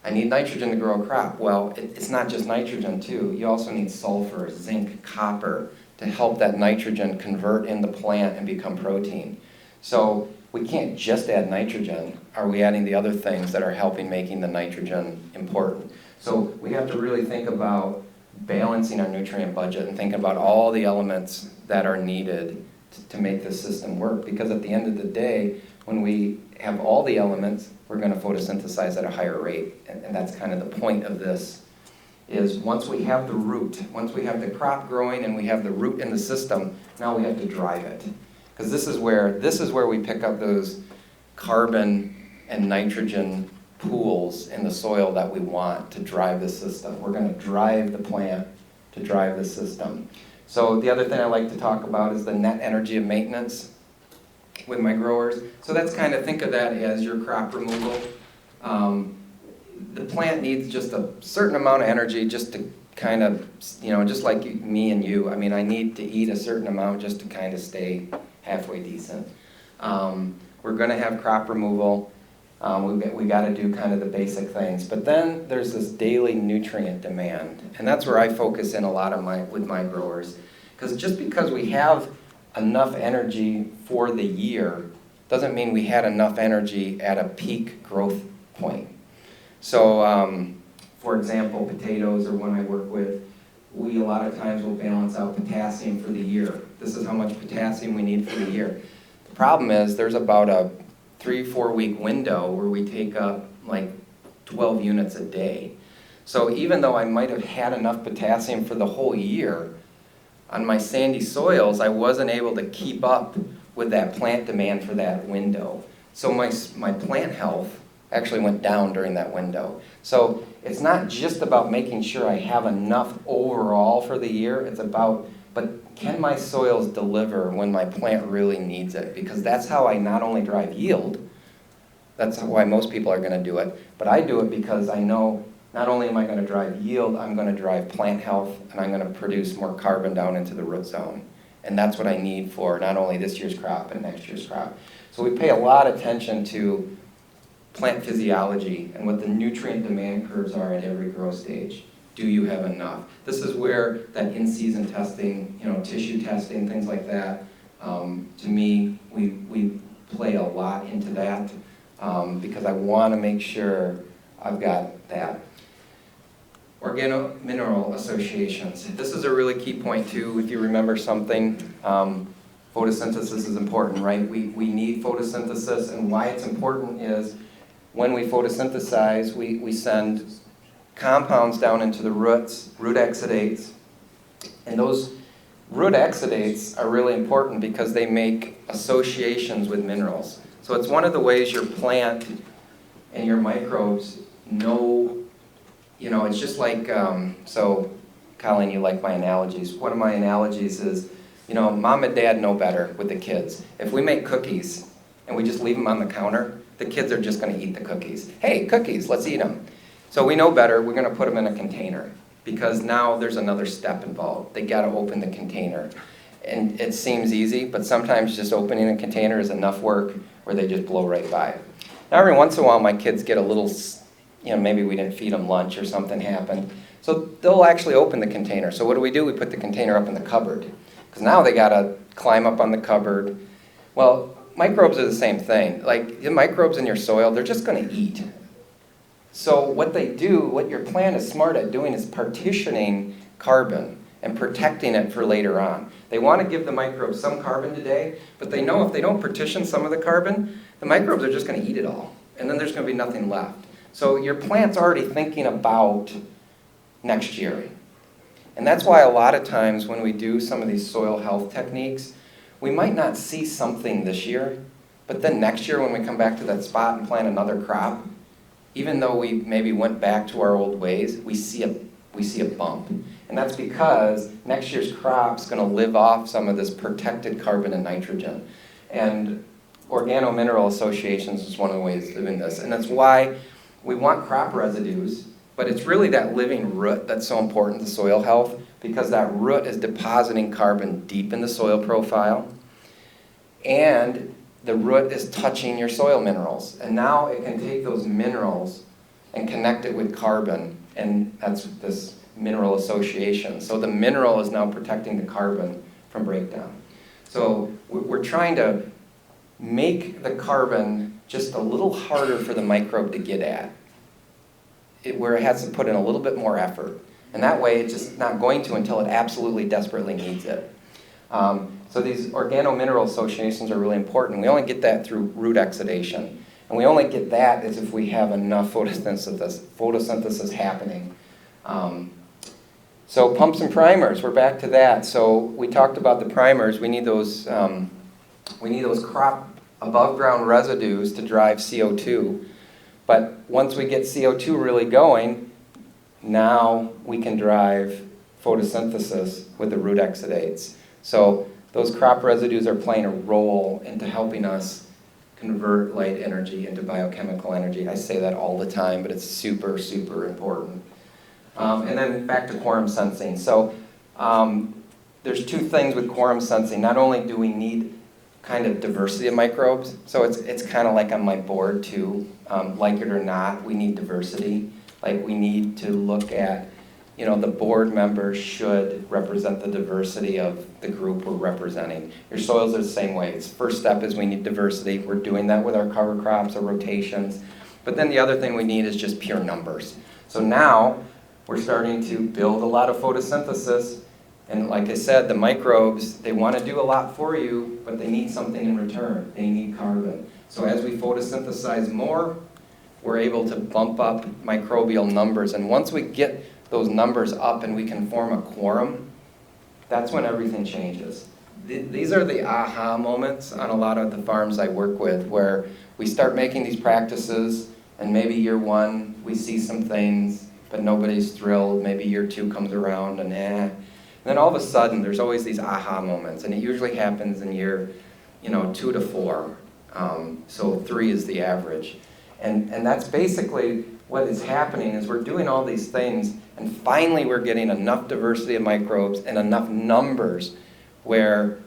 I need nitrogen to grow a crop. Well, it's not just nitrogen too. You also need sulfur, zinc, copper to help that nitrogen convert in the plant and become protein. So we can't just add nitrogen. Are we adding the other things that are helping making the nitrogen important? So we have to really think about balancing our nutrient budget and thinking about all the elements that are needed to make this system work. Because at the end of the day, when we have all the elements, we're going to photosynthesize at a higher rate. And that's kind of the point of this, is once we have the root, once we have the crop growing and we have the root in the system, now we have to drive it. Because this is where we pick up those carbon and nitrogen pools in the soil that we want to drive the system. We're going to drive the plant to drive the system. So the other thing I like to talk about is the net energy of maintenance with my growers. So that's kind of, think of that as your crop removal. the plant needs just a certain amount of energy just to kind of, just like me and you. I mean, I need to eat a certain amount just to kind of stay halfway decent. We're going to have crop removal. We got to do kind of the basic things. But then there's this daily nutrient demand. And that's where I focus in a lot with my growers. Because just because we have enough energy for the year doesn't mean we had enough energy at a peak growth point. So, for example, potatoes are one I work with. We a lot of times will balance out potassium for the year. This is how much potassium we need for the year. The problem is there's about a 3-4 week window where we take up like 12 units a day. So even though I might have had enough potassium for the whole year, on my sandy soils, I wasn't able to keep up with that plant demand for that window. So my plant health actually went down during that window. So it's not just about making sure I have enough overall for the year, it's about, but can my soils deliver when my plant really needs it? Because that's how I not only drive yield, that's why most people are going to do it, but I do it because I know not only am I going to drive yield, I'm going to drive plant health, and I'm going to produce more carbon down into the root zone. And that's what I need for not only this year's crop, but next year's crop. So we pay a lot of attention to plant physiology and what the nutrient demand curves are at every growth stage. Do you have enough? This is where that in-season testing, tissue testing, things like that, to me, we play a lot into that because I want to make sure I've got that. Organo-mineral associations. This is a really key point too, if you remember something. Photosynthesis is important, right? We need photosynthesis, and why it's important is when we photosynthesize, we send compounds down into the roots, root exudates, and those root exudates are really important because they make associations with minerals. So it's one of the ways your plant and your microbes know, it's just like, so Colleen, you like my analogies. One of my analogies is, mom and dad know better with the kids. If we make cookies and we just leave them on the counter, the kids are just going to eat the cookies. Hey, cookies, let's eat them. So we know better, we're going to put them in a container because now there's another step involved. They got to open the container. And it seems easy, but sometimes just opening a container is enough work where they just blow right by. Now every once in a while my kids get a little, maybe we didn't feed them lunch or something happened. So they'll actually open the container. So what do? We put the container up in the cupboard. Because now they got to climb up on the cupboard. Well, microbes are the same thing. Like the microbes in your soil, they're just going to eat. So what they do, what your plant is smart at doing is partitioning carbon and protecting it for later on. They want to give the microbes some carbon today, but they know if they don't partition some of the carbon, the microbes are just going to eat it all. And then there's going to be nothing left. So your plant's already thinking about next year. And that's why a lot of times when we do some of these soil health techniques, we might not see something this year, but then next year when we come back to that spot and plant another crop, even though we maybe went back to our old ways, we see a bump. And that's because next year's crop's going to live off some of this protected carbon and nitrogen. And organo-mineral associations is one of the ways of doing this. And that's why we want crop residues, but it's really that living root that's so important to soil health, because that root is depositing carbon deep in the soil profile, and the root is touching your soil minerals. And now it can take those minerals and connect it with carbon, and that's this mineral association. So the mineral is now protecting the carbon from breakdown. So we're trying to make the carbon just a little harder for the microbe to get at, where it has to put in a little bit more effort. And that way it's just not going to until it absolutely desperately needs it. So these organo-mineral associations are really important. We only get that through root exudation. And we only get that as if we have enough photosynthesis happening. So pumps and primers, we're back to that. So we talked about the primers. We need those crop above ground residues to drive CO2. But once we get CO2 really going, now we can drive photosynthesis with the root exudates. So those crop residues are playing a role into helping us convert light energy into biochemical energy. I say that all the time, but it's super, super important. And then back to quorum sensing. So there's two things with quorum sensing. Not only do we need kind of diversity of microbes, so it's kind of like on my board too, like it or not, we need diversity. Like we need to look at, you know, the board members should represent the diversity of the group we're representing. Your soils are the same way. First step is we need diversity. We're doing that with our cover crops or rotations. But then the other thing we need is just pure numbers. So now we're starting to build a lot of photosynthesis. And like I said, the microbes, they want to do a lot for you, but they need something in return. They need carbon. So as we photosynthesize more, we're able to bump up microbial numbers. And once we get those numbers up and we can form a quorum, that's when everything changes. These are the aha moments on a lot of the farms I work with, where we start making these practices, and maybe year one we see some things, but nobody's thrilled. Maybe year two comes around and And then all of a sudden, there's always these aha moments, and it usually happens in year, 2 to 4. So 3 is the average. And that's basically what is happening is we're doing all these things, and finally we're getting enough diversity of microbes and enough numbers where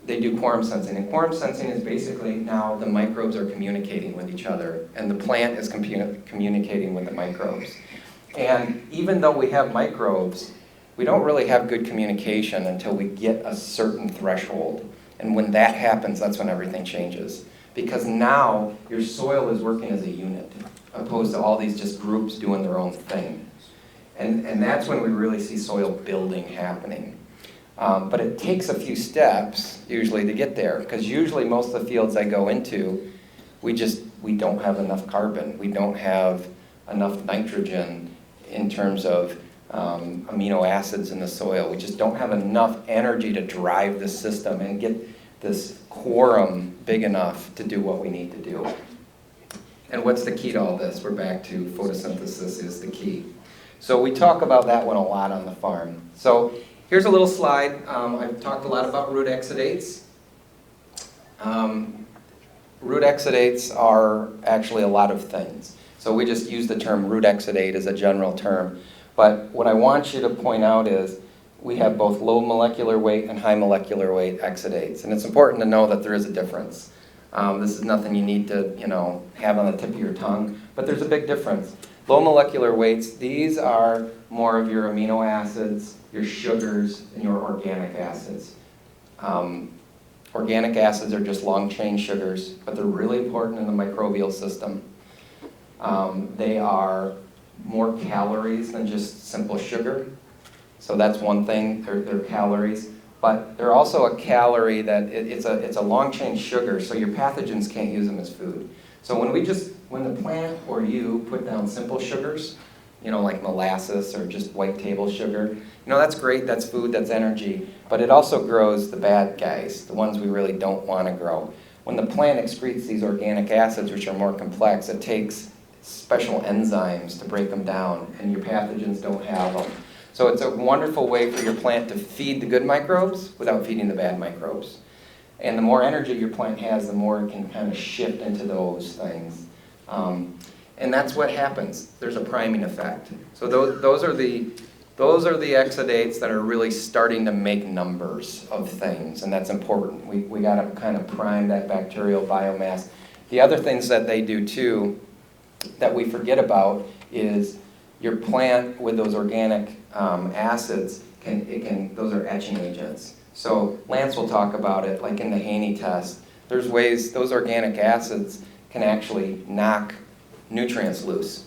they do quorum sensing. And quorum sensing is basically now the microbes are communicating with each other, and the plant is communicating with the microbes. And even though we have microbes, we don't really have good communication until we get a certain threshold. And when that happens, that's when everything changes. Because now your soil is working as a unit, opposed to all these just groups doing their own thing. And that's when we really see soil building happening. But it takes a few steps, usually, to get there. Because usually most of the fields I go into, we don't have enough carbon. We don't have enough nitrogen in terms of amino acids in the soil. We just don't have enough energy to drive the system and get this quorum big enough to do what we need to do. And what's the key to all this? We're back to photosynthesis is the key. So we talk about that one a lot on the farm. So here's a little slide. I've talked a lot about root exudates. Root exudates are actually a lot of things. So we just use the term root exudate as a general term. But what I want you to point out is we have both low molecular weight and high molecular weight exudates. And it's important to know that there is a difference. This is nothing you need to, have on the tip of your tongue, but there's a big difference. Low molecular weights, these are more of your amino acids, your sugars, and your organic acids. Organic acids are just long-chain sugars, but they're really important in the microbial system. They are more calories than just simple sugar. So that's one thing, they're calories. But they're also a calorie that it's a long-chain sugar, so your pathogens can't use them as food. So when the plant or you put down simple sugars, like molasses or just white table sugar, that's great, that's food, that's energy, but it also grows the bad guys, the ones we really don't want to grow. When the plant excretes these organic acids, which are more complex, it takes special enzymes to break them down, and your pathogens don't have them. So it's a wonderful way for your plant to feed the good microbes without feeding the bad microbes. And the more energy your plant has, the more it can kind of shift into those things. And that's what happens. There's a priming effect. So those are the exudates that are really starting to make numbers of things, and that's important. We got to kind of prime that bacterial biomass. The other things that they do too that we forget about is your plant with those organic acids, those are etching agents. So Lance will talk about it, like in the Haney test. There's ways those organic acids can actually knock nutrients loose.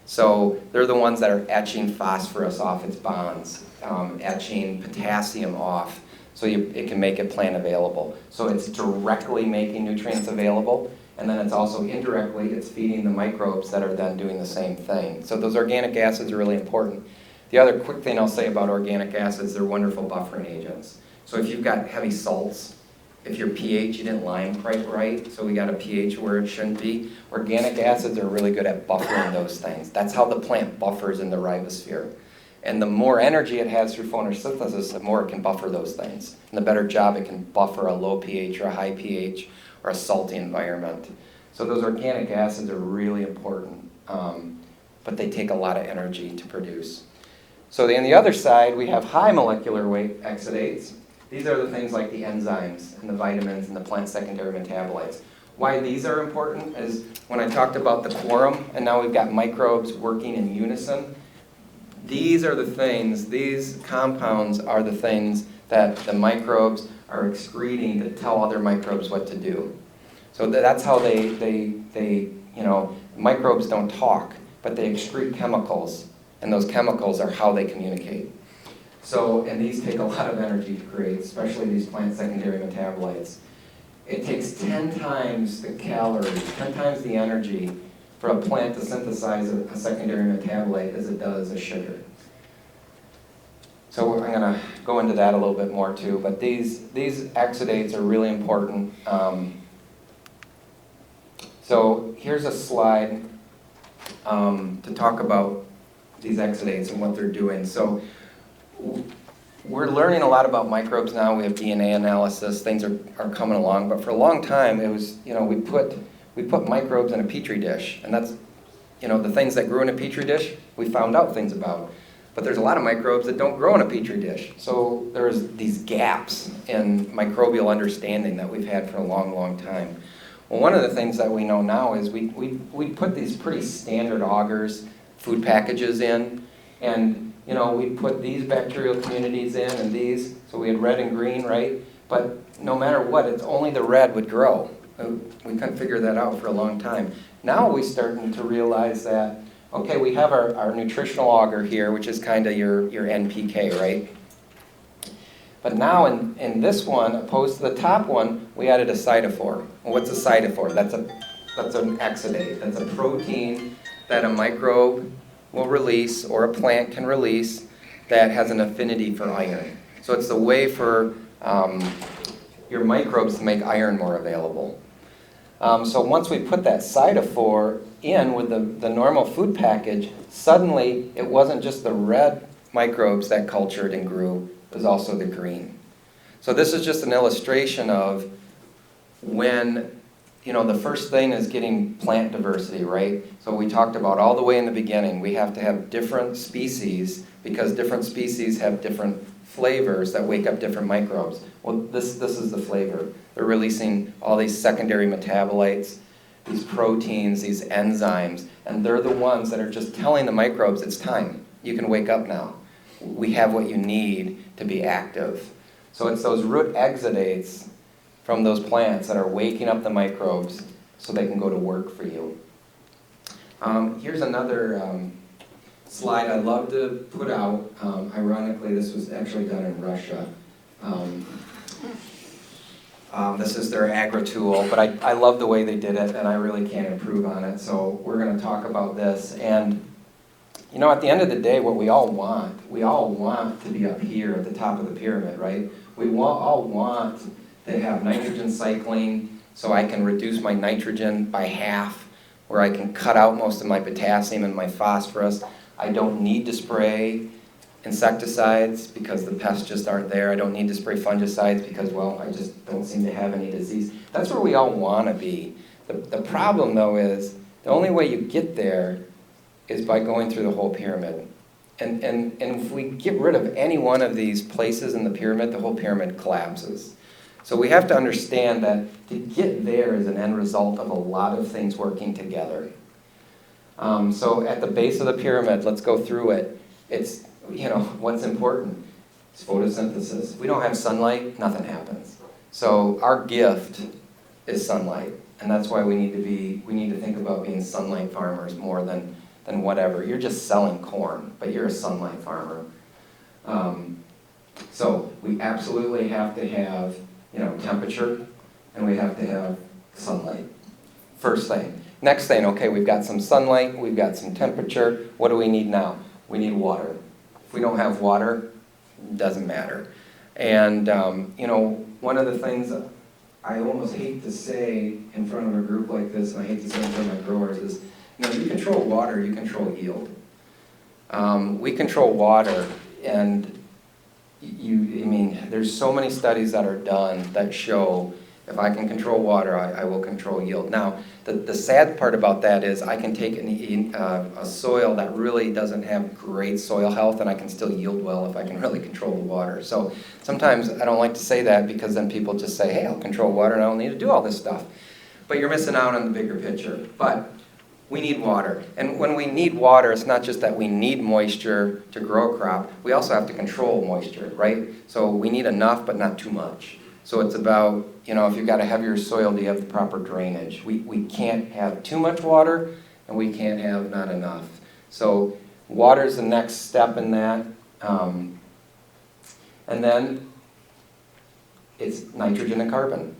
So they're the ones that are etching phosphorus off its bonds, etching potassium off, so it can make it plant available. So it's directly making nutrients available, and then it's also indirectly, it's feeding the microbes that are then doing the same thing. So those organic acids are really important. The other quick thing I'll say about organic acids, they're wonderful buffering agents. So if you've got heavy salts, if your pH, you didn't line quite right, so we got a pH where it shouldn't be, organic acids are really good at buffering those things. That's how the plant buffers in the ribosphere. And the more energy it has through photosynthesis, the more it can buffer those things. And the better job it can buffer a low pH or a high pH, or a salty environment. So those organic acids are really important, but they take a lot of energy to produce. So on the other side, we have high molecular weight exudates. These are the things like the enzymes and the vitamins and the plant secondary metabolites. Why these are important is when I talked about the quorum, and now we've got microbes working in unison, these are the things, these compounds are the things that the microbes are excreting to tell other microbes what to do. So that's how microbes don't talk, but they excrete chemicals, and those chemicals are how they communicate. So, and these take a lot of energy to create, especially these plant secondary metabolites. It takes 10 times the calories, 10 times the energy for a plant to synthesize a secondary metabolite as it does a sugar. So I'm going to go into that a little bit more too, but these exudates are really important. So here's a slide to talk about these exudates and what they're doing. So we're learning a lot about microbes now. We have DNA analysis, things are coming along, but for a long time it was, we put microbes in a petri dish, and that's, the things that grew in a petri dish, we found out things about. But there's a lot of microbes that don't grow in a petri dish. So there's these gaps in microbial understanding that we've had for a long, long time. Well, one of the things that we know now is we put these pretty standard augers, food packages in, and we put these bacterial communities in and these, so we had red and green, right? But no matter what, it's only the red would grow. We couldn't figure that out for a long time. Now we're starting to realize that, okay, we have our nutritional auger here, which is kind of your NPK, right? But now in this one, opposed to the top one, we added a cytophore. Well, what's a cytophore? That's an exudate. That's a protein that a microbe will release, or a plant can release, that has an affinity for iron. So it's the way for your microbes to make iron more available. So once we put that cytophore in with the normal food package, suddenly it wasn't just the red microbes that cultured and grew, it was also the green. So this is just an illustration of when, the first thing is getting plant diversity, right? So we talked about all the way in the beginning, we have to have different species because different species have different flavors that wake up different microbes. Well, this is the flavor. They're releasing all these secondary metabolites, these proteins, these enzymes, and they're the ones that are just telling the microbes it's time. You can wake up now. We have what you need to be active. So it's those root exudates from those plants that are waking up the microbes so they can go to work for you. Here's another slide I love to put out. Ironically, this was actually done in Russia. This is their Agra Tool, but I love the way they did it, and I really can't improve on it. So we're going to talk about this. And at the end of the day, what we all want to be up here at the top of the pyramid, right? We all want to have nitrogen cycling, so I can reduce my nitrogen by half, where I can cut out most of my potassium and my phosphorus. I don't need to spray insecticides because the pests just aren't there. I don't need to spray fungicides because, I just don't seem to have any disease. That's where we all want to be. The problem, though, is the only way you get there is by going through the whole pyramid. And if we get rid of any one of these places in the pyramid, the whole pyramid collapses. So we have to understand that to get there is an end result of a lot of things working together. So at the base of the pyramid, let's go through it. It's, what's important? It's photosynthesis. If we don't have sunlight, nothing happens. So our gift is sunlight. And that's why we need to think about being sunlight farmers more than whatever. You're just selling corn, but you're a sunlight farmer. So we absolutely have to have temperature, and we have to have sunlight. First thing. Next thing, okay, we've got some sunlight, we've got some temperature. What do we need now? We need water. If we don't have water, it doesn't matter. And, one of the things I almost hate to say in front of a group like this, and I hate to say in front of my growers, is, you control water, you control yield. We control water, and there's so many studies that are done that show If I can control water, I will control yield. Now, the sad part about that is I can take a soil that really doesn't have great soil health, and I can still yield well if I can really control the water. So sometimes I don't like to say that, because then people just say, hey, I'll control water and I don't need to do all this stuff. But you're missing out on the bigger picture. But we need water. And when we need water, it's not just that we need moisture to grow a crop, we also have to control moisture, right? So we need enough, but not too much. So it's about, if you've got a heavier soil, do you have the proper drainage? We can't have too much water, and we can't have not enough. So water is the next step in that. And then it's nitrogen and carbon.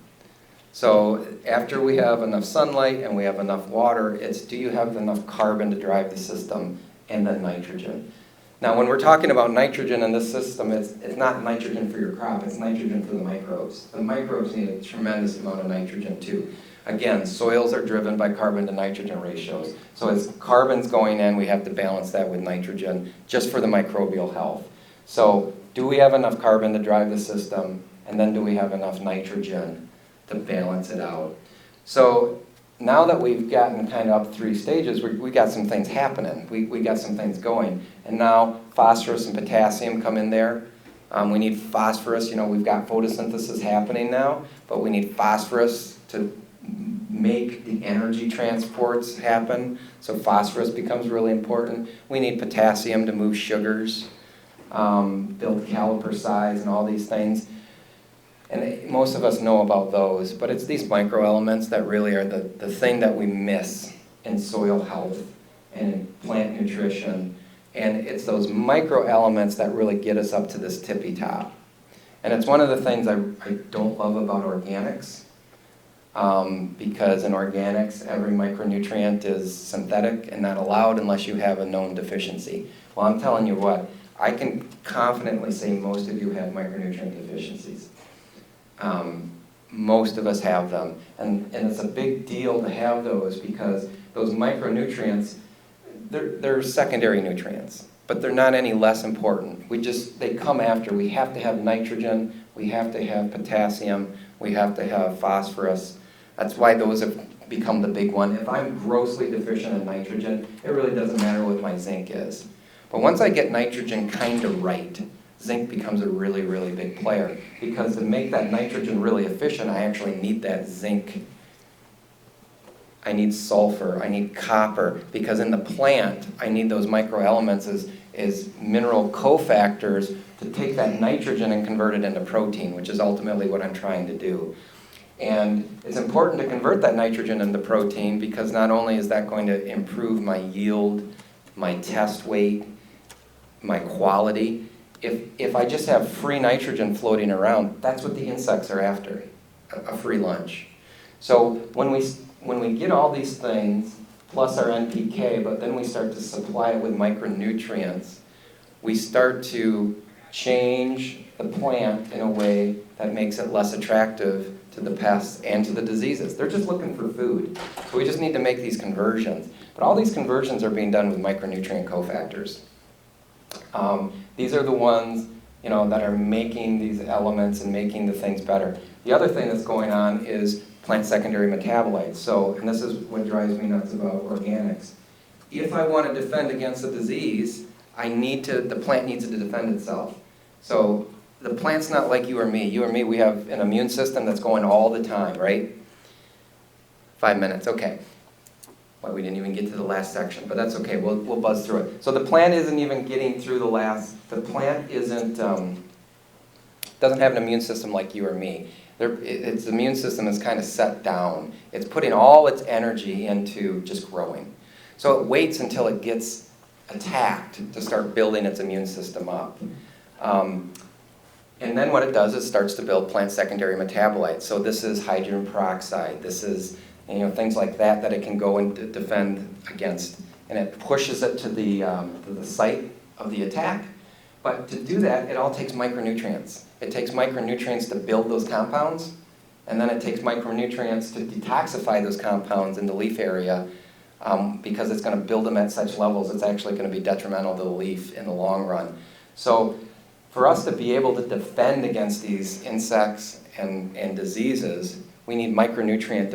So after we have enough sunlight and we have enough water, it's do you have enough carbon to drive the system, and then nitrogen. Now when we're talking about nitrogen in this system, it's not nitrogen for your crop, it's nitrogen for the microbes. The microbes need a tremendous amount of nitrogen too. Again, soils are driven by carbon to nitrogen ratios. So as carbon's going in, we have to balance that with nitrogen just for the microbial health. So do we have enough carbon to drive the system, and then do we have enough nitrogen to balance it out? So now that we've gotten kind of up 3 stages, we got some things happening. We got some things going. And now phosphorus and potassium come in there. We need phosphorus. We've got photosynthesis happening now, but we need phosphorus to make the energy transports happen. So phosphorus becomes really important. We need potassium to move sugars, build caliper size, and all these things. And most of us know about those, but it's these microelements that really are the thing that we miss in soil health and in plant nutrition. And it's those microelements that really get us up to this tippy top. And it's one of the things I don't love about organics, because in organics, every micronutrient is synthetic and not allowed unless you have a known deficiency. Well, I'm telling you what, I can confidently say most of you have micronutrient deficiencies. Most of us have them, and it's a big deal to have those, because those micronutrients, they're secondary nutrients, but they're not any less important. They come after. We have to have nitrogen, we have to have potassium, we have to have phosphorus. That's why those have become the big one. If I'm grossly deficient in nitrogen, it really doesn't matter what my zinc is. But once I get nitrogen kind of right, zinc becomes a really, really big player, because to make that nitrogen really efficient, I actually need that zinc. I need sulfur, I need copper, because in the plant, I need those microelements as mineral cofactors to take that nitrogen and convert it into protein, which is ultimately what I'm trying to do. And it's important to convert that nitrogen into protein, because not only is that going to improve my yield, my test weight, my quality. If I just have free nitrogen floating around, that's what the insects are after, a free lunch. So when we get all these things, plus our NPK, but then we start to supply it with micronutrients, we start to change the plant in a way that makes it less attractive to the pests and to the diseases. They're just looking for food. So we just need to make these conversions. But all these conversions are being done with micronutrient cofactors. These are the ones that are making these elements and making the things better. The other thing that's going on is plant secondary metabolites. So, and this is what drives me nuts about organics. If I want to defend against a disease, the plant needs to defend itself. So the plant's not like you or me. You or me, we have an immune system that's going all the time, right? 5 minutes, okay. Well, we didn't even get to the last section, but that's okay. We'll buzz through it. So the plant isn't even getting through the plant doesn't have an immune system like you or me. Its immune system is kind of set down. It's putting all its energy into just growing. So it waits until it gets attacked to start building its immune system up. And then what it does is starts to build plant secondary metabolites. So this is hydrogen peroxide. This is things like that it can go and defend against. And it pushes it to the site of the attack. But to do that, it all takes micronutrients. It takes micronutrients to build those compounds, and then it takes micronutrients to detoxify those compounds in the leaf area, because it's going to build them at such levels, it's actually going to be detrimental to the leaf in the long run. So for us to be able to defend against these insects and diseases, We need micronutrient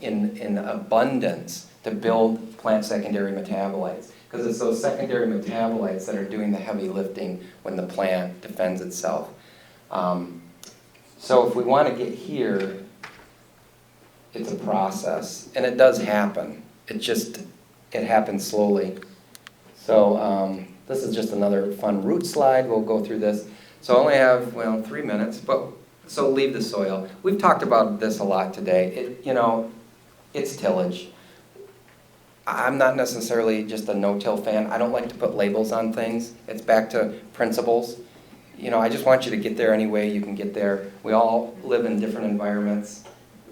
in abundance to build plant secondary metabolites. Because it's those secondary metabolites that are doing the heavy lifting when the plant defends itself. So if we want to get here, it's a process, and it does happen. It happens slowly. So this is just another fun root slide. We'll go through this. So I only have, 3 minutes, so leave the soil. We've talked about this a lot today. It's tillage. I'm not necessarily just a no-till fan. I don't like to put labels on things. It's back to principles. I just want you to get there any way you can get there. We all live in different environments.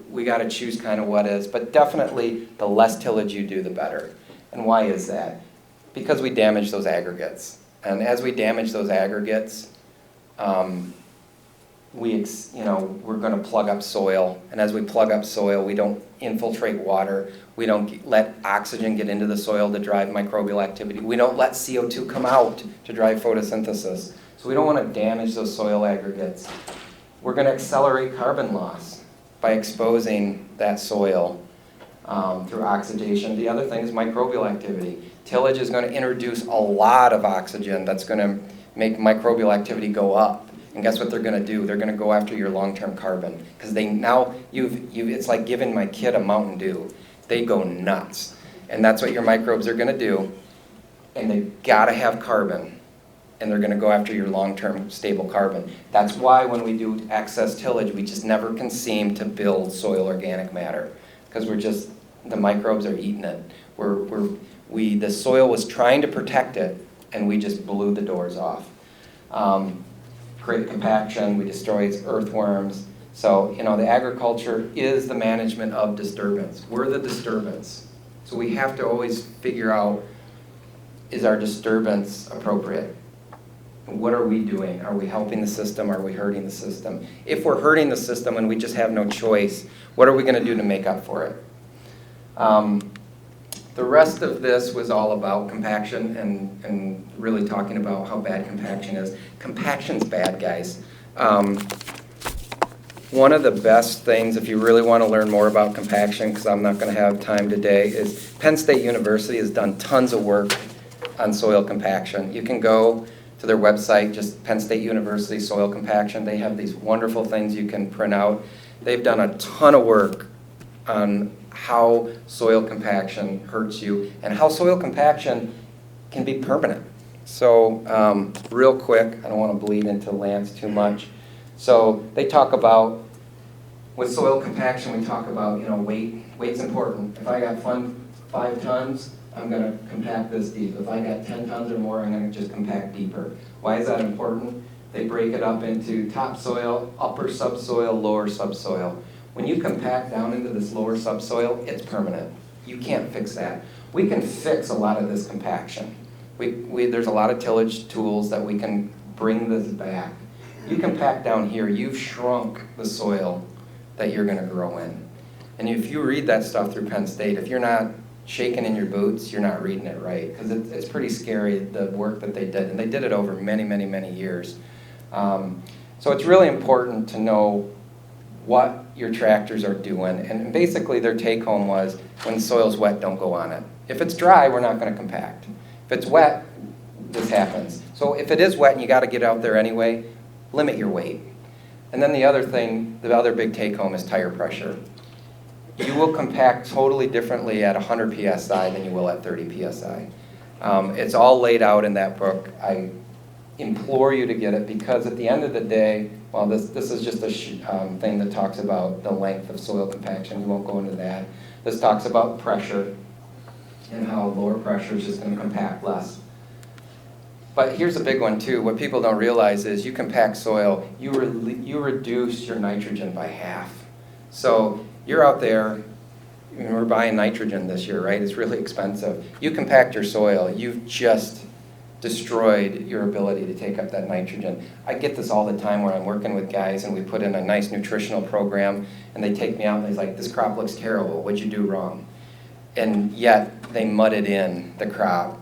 We got to choose kind of what is, but definitely the less tillage you do, the better. And why is that? Because we damage those aggregates. And as we damage those aggregates, we're going to plug up soil. And as we plug up soil, we don't infiltrate water. We don't let oxygen get into the soil to drive microbial activity. We don't let CO2 come out to drive photosynthesis. So we don't want to damage those soil aggregates. We're going to accelerate carbon loss by exposing that soil through oxidation. The other thing is microbial activity. Tillage is going to introduce a lot of oxygen that's going to make microbial activity go up. And guess what they're going to do? They're going to go after your long-term carbon. Because it's like giving my kid a Mountain Dew. They go nuts. And that's what your microbes are going to do. And they've got to have carbon. And they're going to go after your long-term stable carbon. That's why when we do excess tillage, we just never can seem to build soil organic matter. Because the microbes are eating it. The soil was trying to protect it, and we just blew the doors off. Create compaction, we destroy earthworms. So, the agriculture is the management of disturbance. We're the disturbance. So we have to always figure out, is our disturbance appropriate? What are we doing? Are we helping the system? Are we hurting the system? If we're hurting the system and we just have no choice, what are we going to do to make up for it? The rest of this was all about compaction and really talking about how bad compaction is. Compaction's bad, guys. One of the best things, if you really want to learn more about compaction, because I'm not going to have time today, is Penn State University has done tons of work on soil compaction. You can go to their website, just Penn State University Soil Compaction. They have these wonderful things you can print out. They've done a ton of work on how soil compaction hurts you and how soil compaction can be permanent. So real quick, I don't want to bleed into Lance too much. So they talk about, with soil compaction, we talk about, weight. Weight's important. If I got 5 tons, I'm going to compact this deep. If I got 10 tons or more, I'm going to just compact deeper. Why is that important? They break it up into topsoil, upper subsoil, lower subsoil. When you compact down into this lower subsoil, it's permanent. You can't fix that. We can fix a lot of this compaction. There's a lot of tillage tools that we can bring this back. You compact down here, you've shrunk the soil that you're going to grow in. And if you read that stuff through Penn State, if you're not shaking in your boots, you're not reading it right. Because it's pretty scary, the work that they did. And they did it over many, many, many years. So it's really important to know what your tractors are doing. And basically their take home was, when the soil's wet, don't go on it. If it's dry, we're not going to compact. If it's wet, this happens. So if it is wet and you got to get out there anyway, limit your weight. And then the other big take home is tire pressure. You will compact totally differently at 100 psi than you will at 30 psi. It's all laid out in that book. I implore you to get it, because at the end of the day, well, this is just a thing that talks about the length of soil compaction. We won't go into that. This talks about pressure and how lower pressure is just going to compact less. But here's a big one too. What people don't realize is you compact soil, you reduce your nitrogen by half. So you're out there, we're buying nitrogen this year, right? It's really expensive. You compact your soil, you've just destroyed your ability to take up that nitrogen. I get this all the time where I'm working with guys and we put in a nice nutritional program and they take me out and they're like, this crop looks terrible, what'd you do wrong? And yet they mudded in the crop.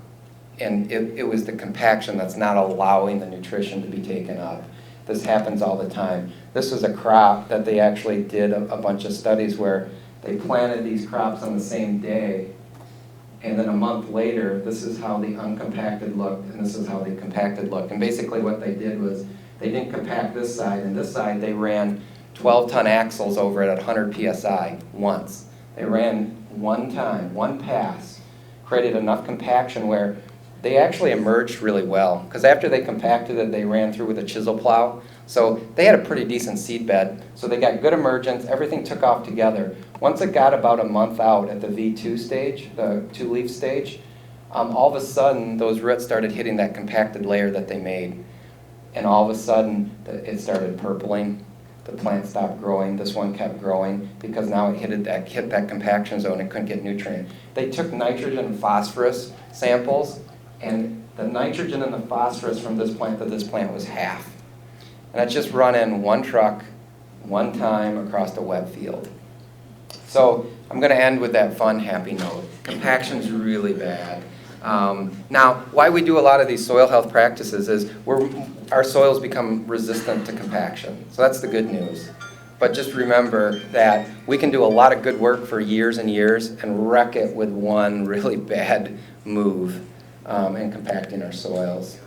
And it was the compaction that's not allowing the nutrition to be taken up. This happens all the time. This was a crop that they actually did a bunch of studies where they planted these crops on the same day, and then a month later, this is how the uncompacted looked, and this is how the compacted looked. And basically what they did was, they didn't compact this side, and this side they ran 12-ton axles over it at 100 PSI once. They ran one time, one pass, created enough compaction where they actually emerged really well. Because after they compacted it, they ran through with a chisel plow. So they had a pretty decent seed bed. So they got good emergence, everything took off together. Once it got about a month out at the V2 stage, the 2-leaf stage, all of a sudden those roots started hitting that compacted layer that they made. And all of a sudden it started purpling. The plant stopped growing. This one kept growing because now it hit that compaction zone and couldn't get nutrient. They took nitrogen and phosphorus samples, and the nitrogen and the phosphorus from this plant to this plant was half. And that's just run in one truck, one time across the wet field. So I'm going to end with that fun, happy note. Compaction's really bad. Now, why we do a lot of these soil health practices is our soils become resistant to compaction. So that's the good news. But just remember that we can do a lot of good work for years and years and wreck it with one really bad move in compacting our soils.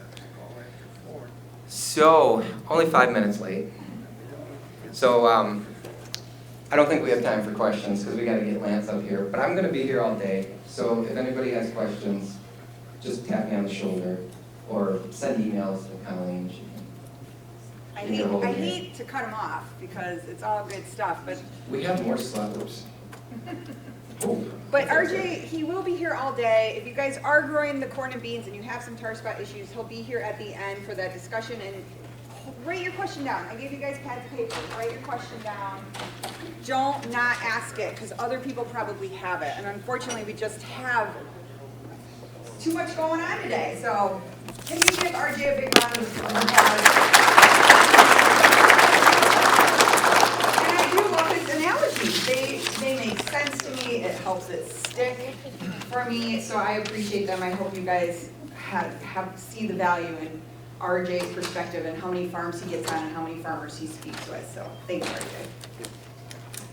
So, only 5 minutes late. So, I don't think we have time for questions because we got to get Lance up here. But I'm going to be here all day. So if anybody has questions, just tap me on the shoulder or send emails to Colleen. I hate to cut them off because it's all good stuff, but We have more sluggers. But RJ, he will be here all day. If you guys are growing the corn and beans and you have some tar spot issues, he'll be here at the end for that discussion. And write your question down. I gave you guys pads of paper. Write your question down. Don't not ask it because other people probably have it. And unfortunately, we just have too much going on today. So can you give RJ a big round of applause? And I do love his analogies. They make sense to me. It helps it stick for me. So I appreciate them. I hope you guys see the value in RJ's perspective and how many farms he gets on and how many farmers he speaks with. So thanks, RJ.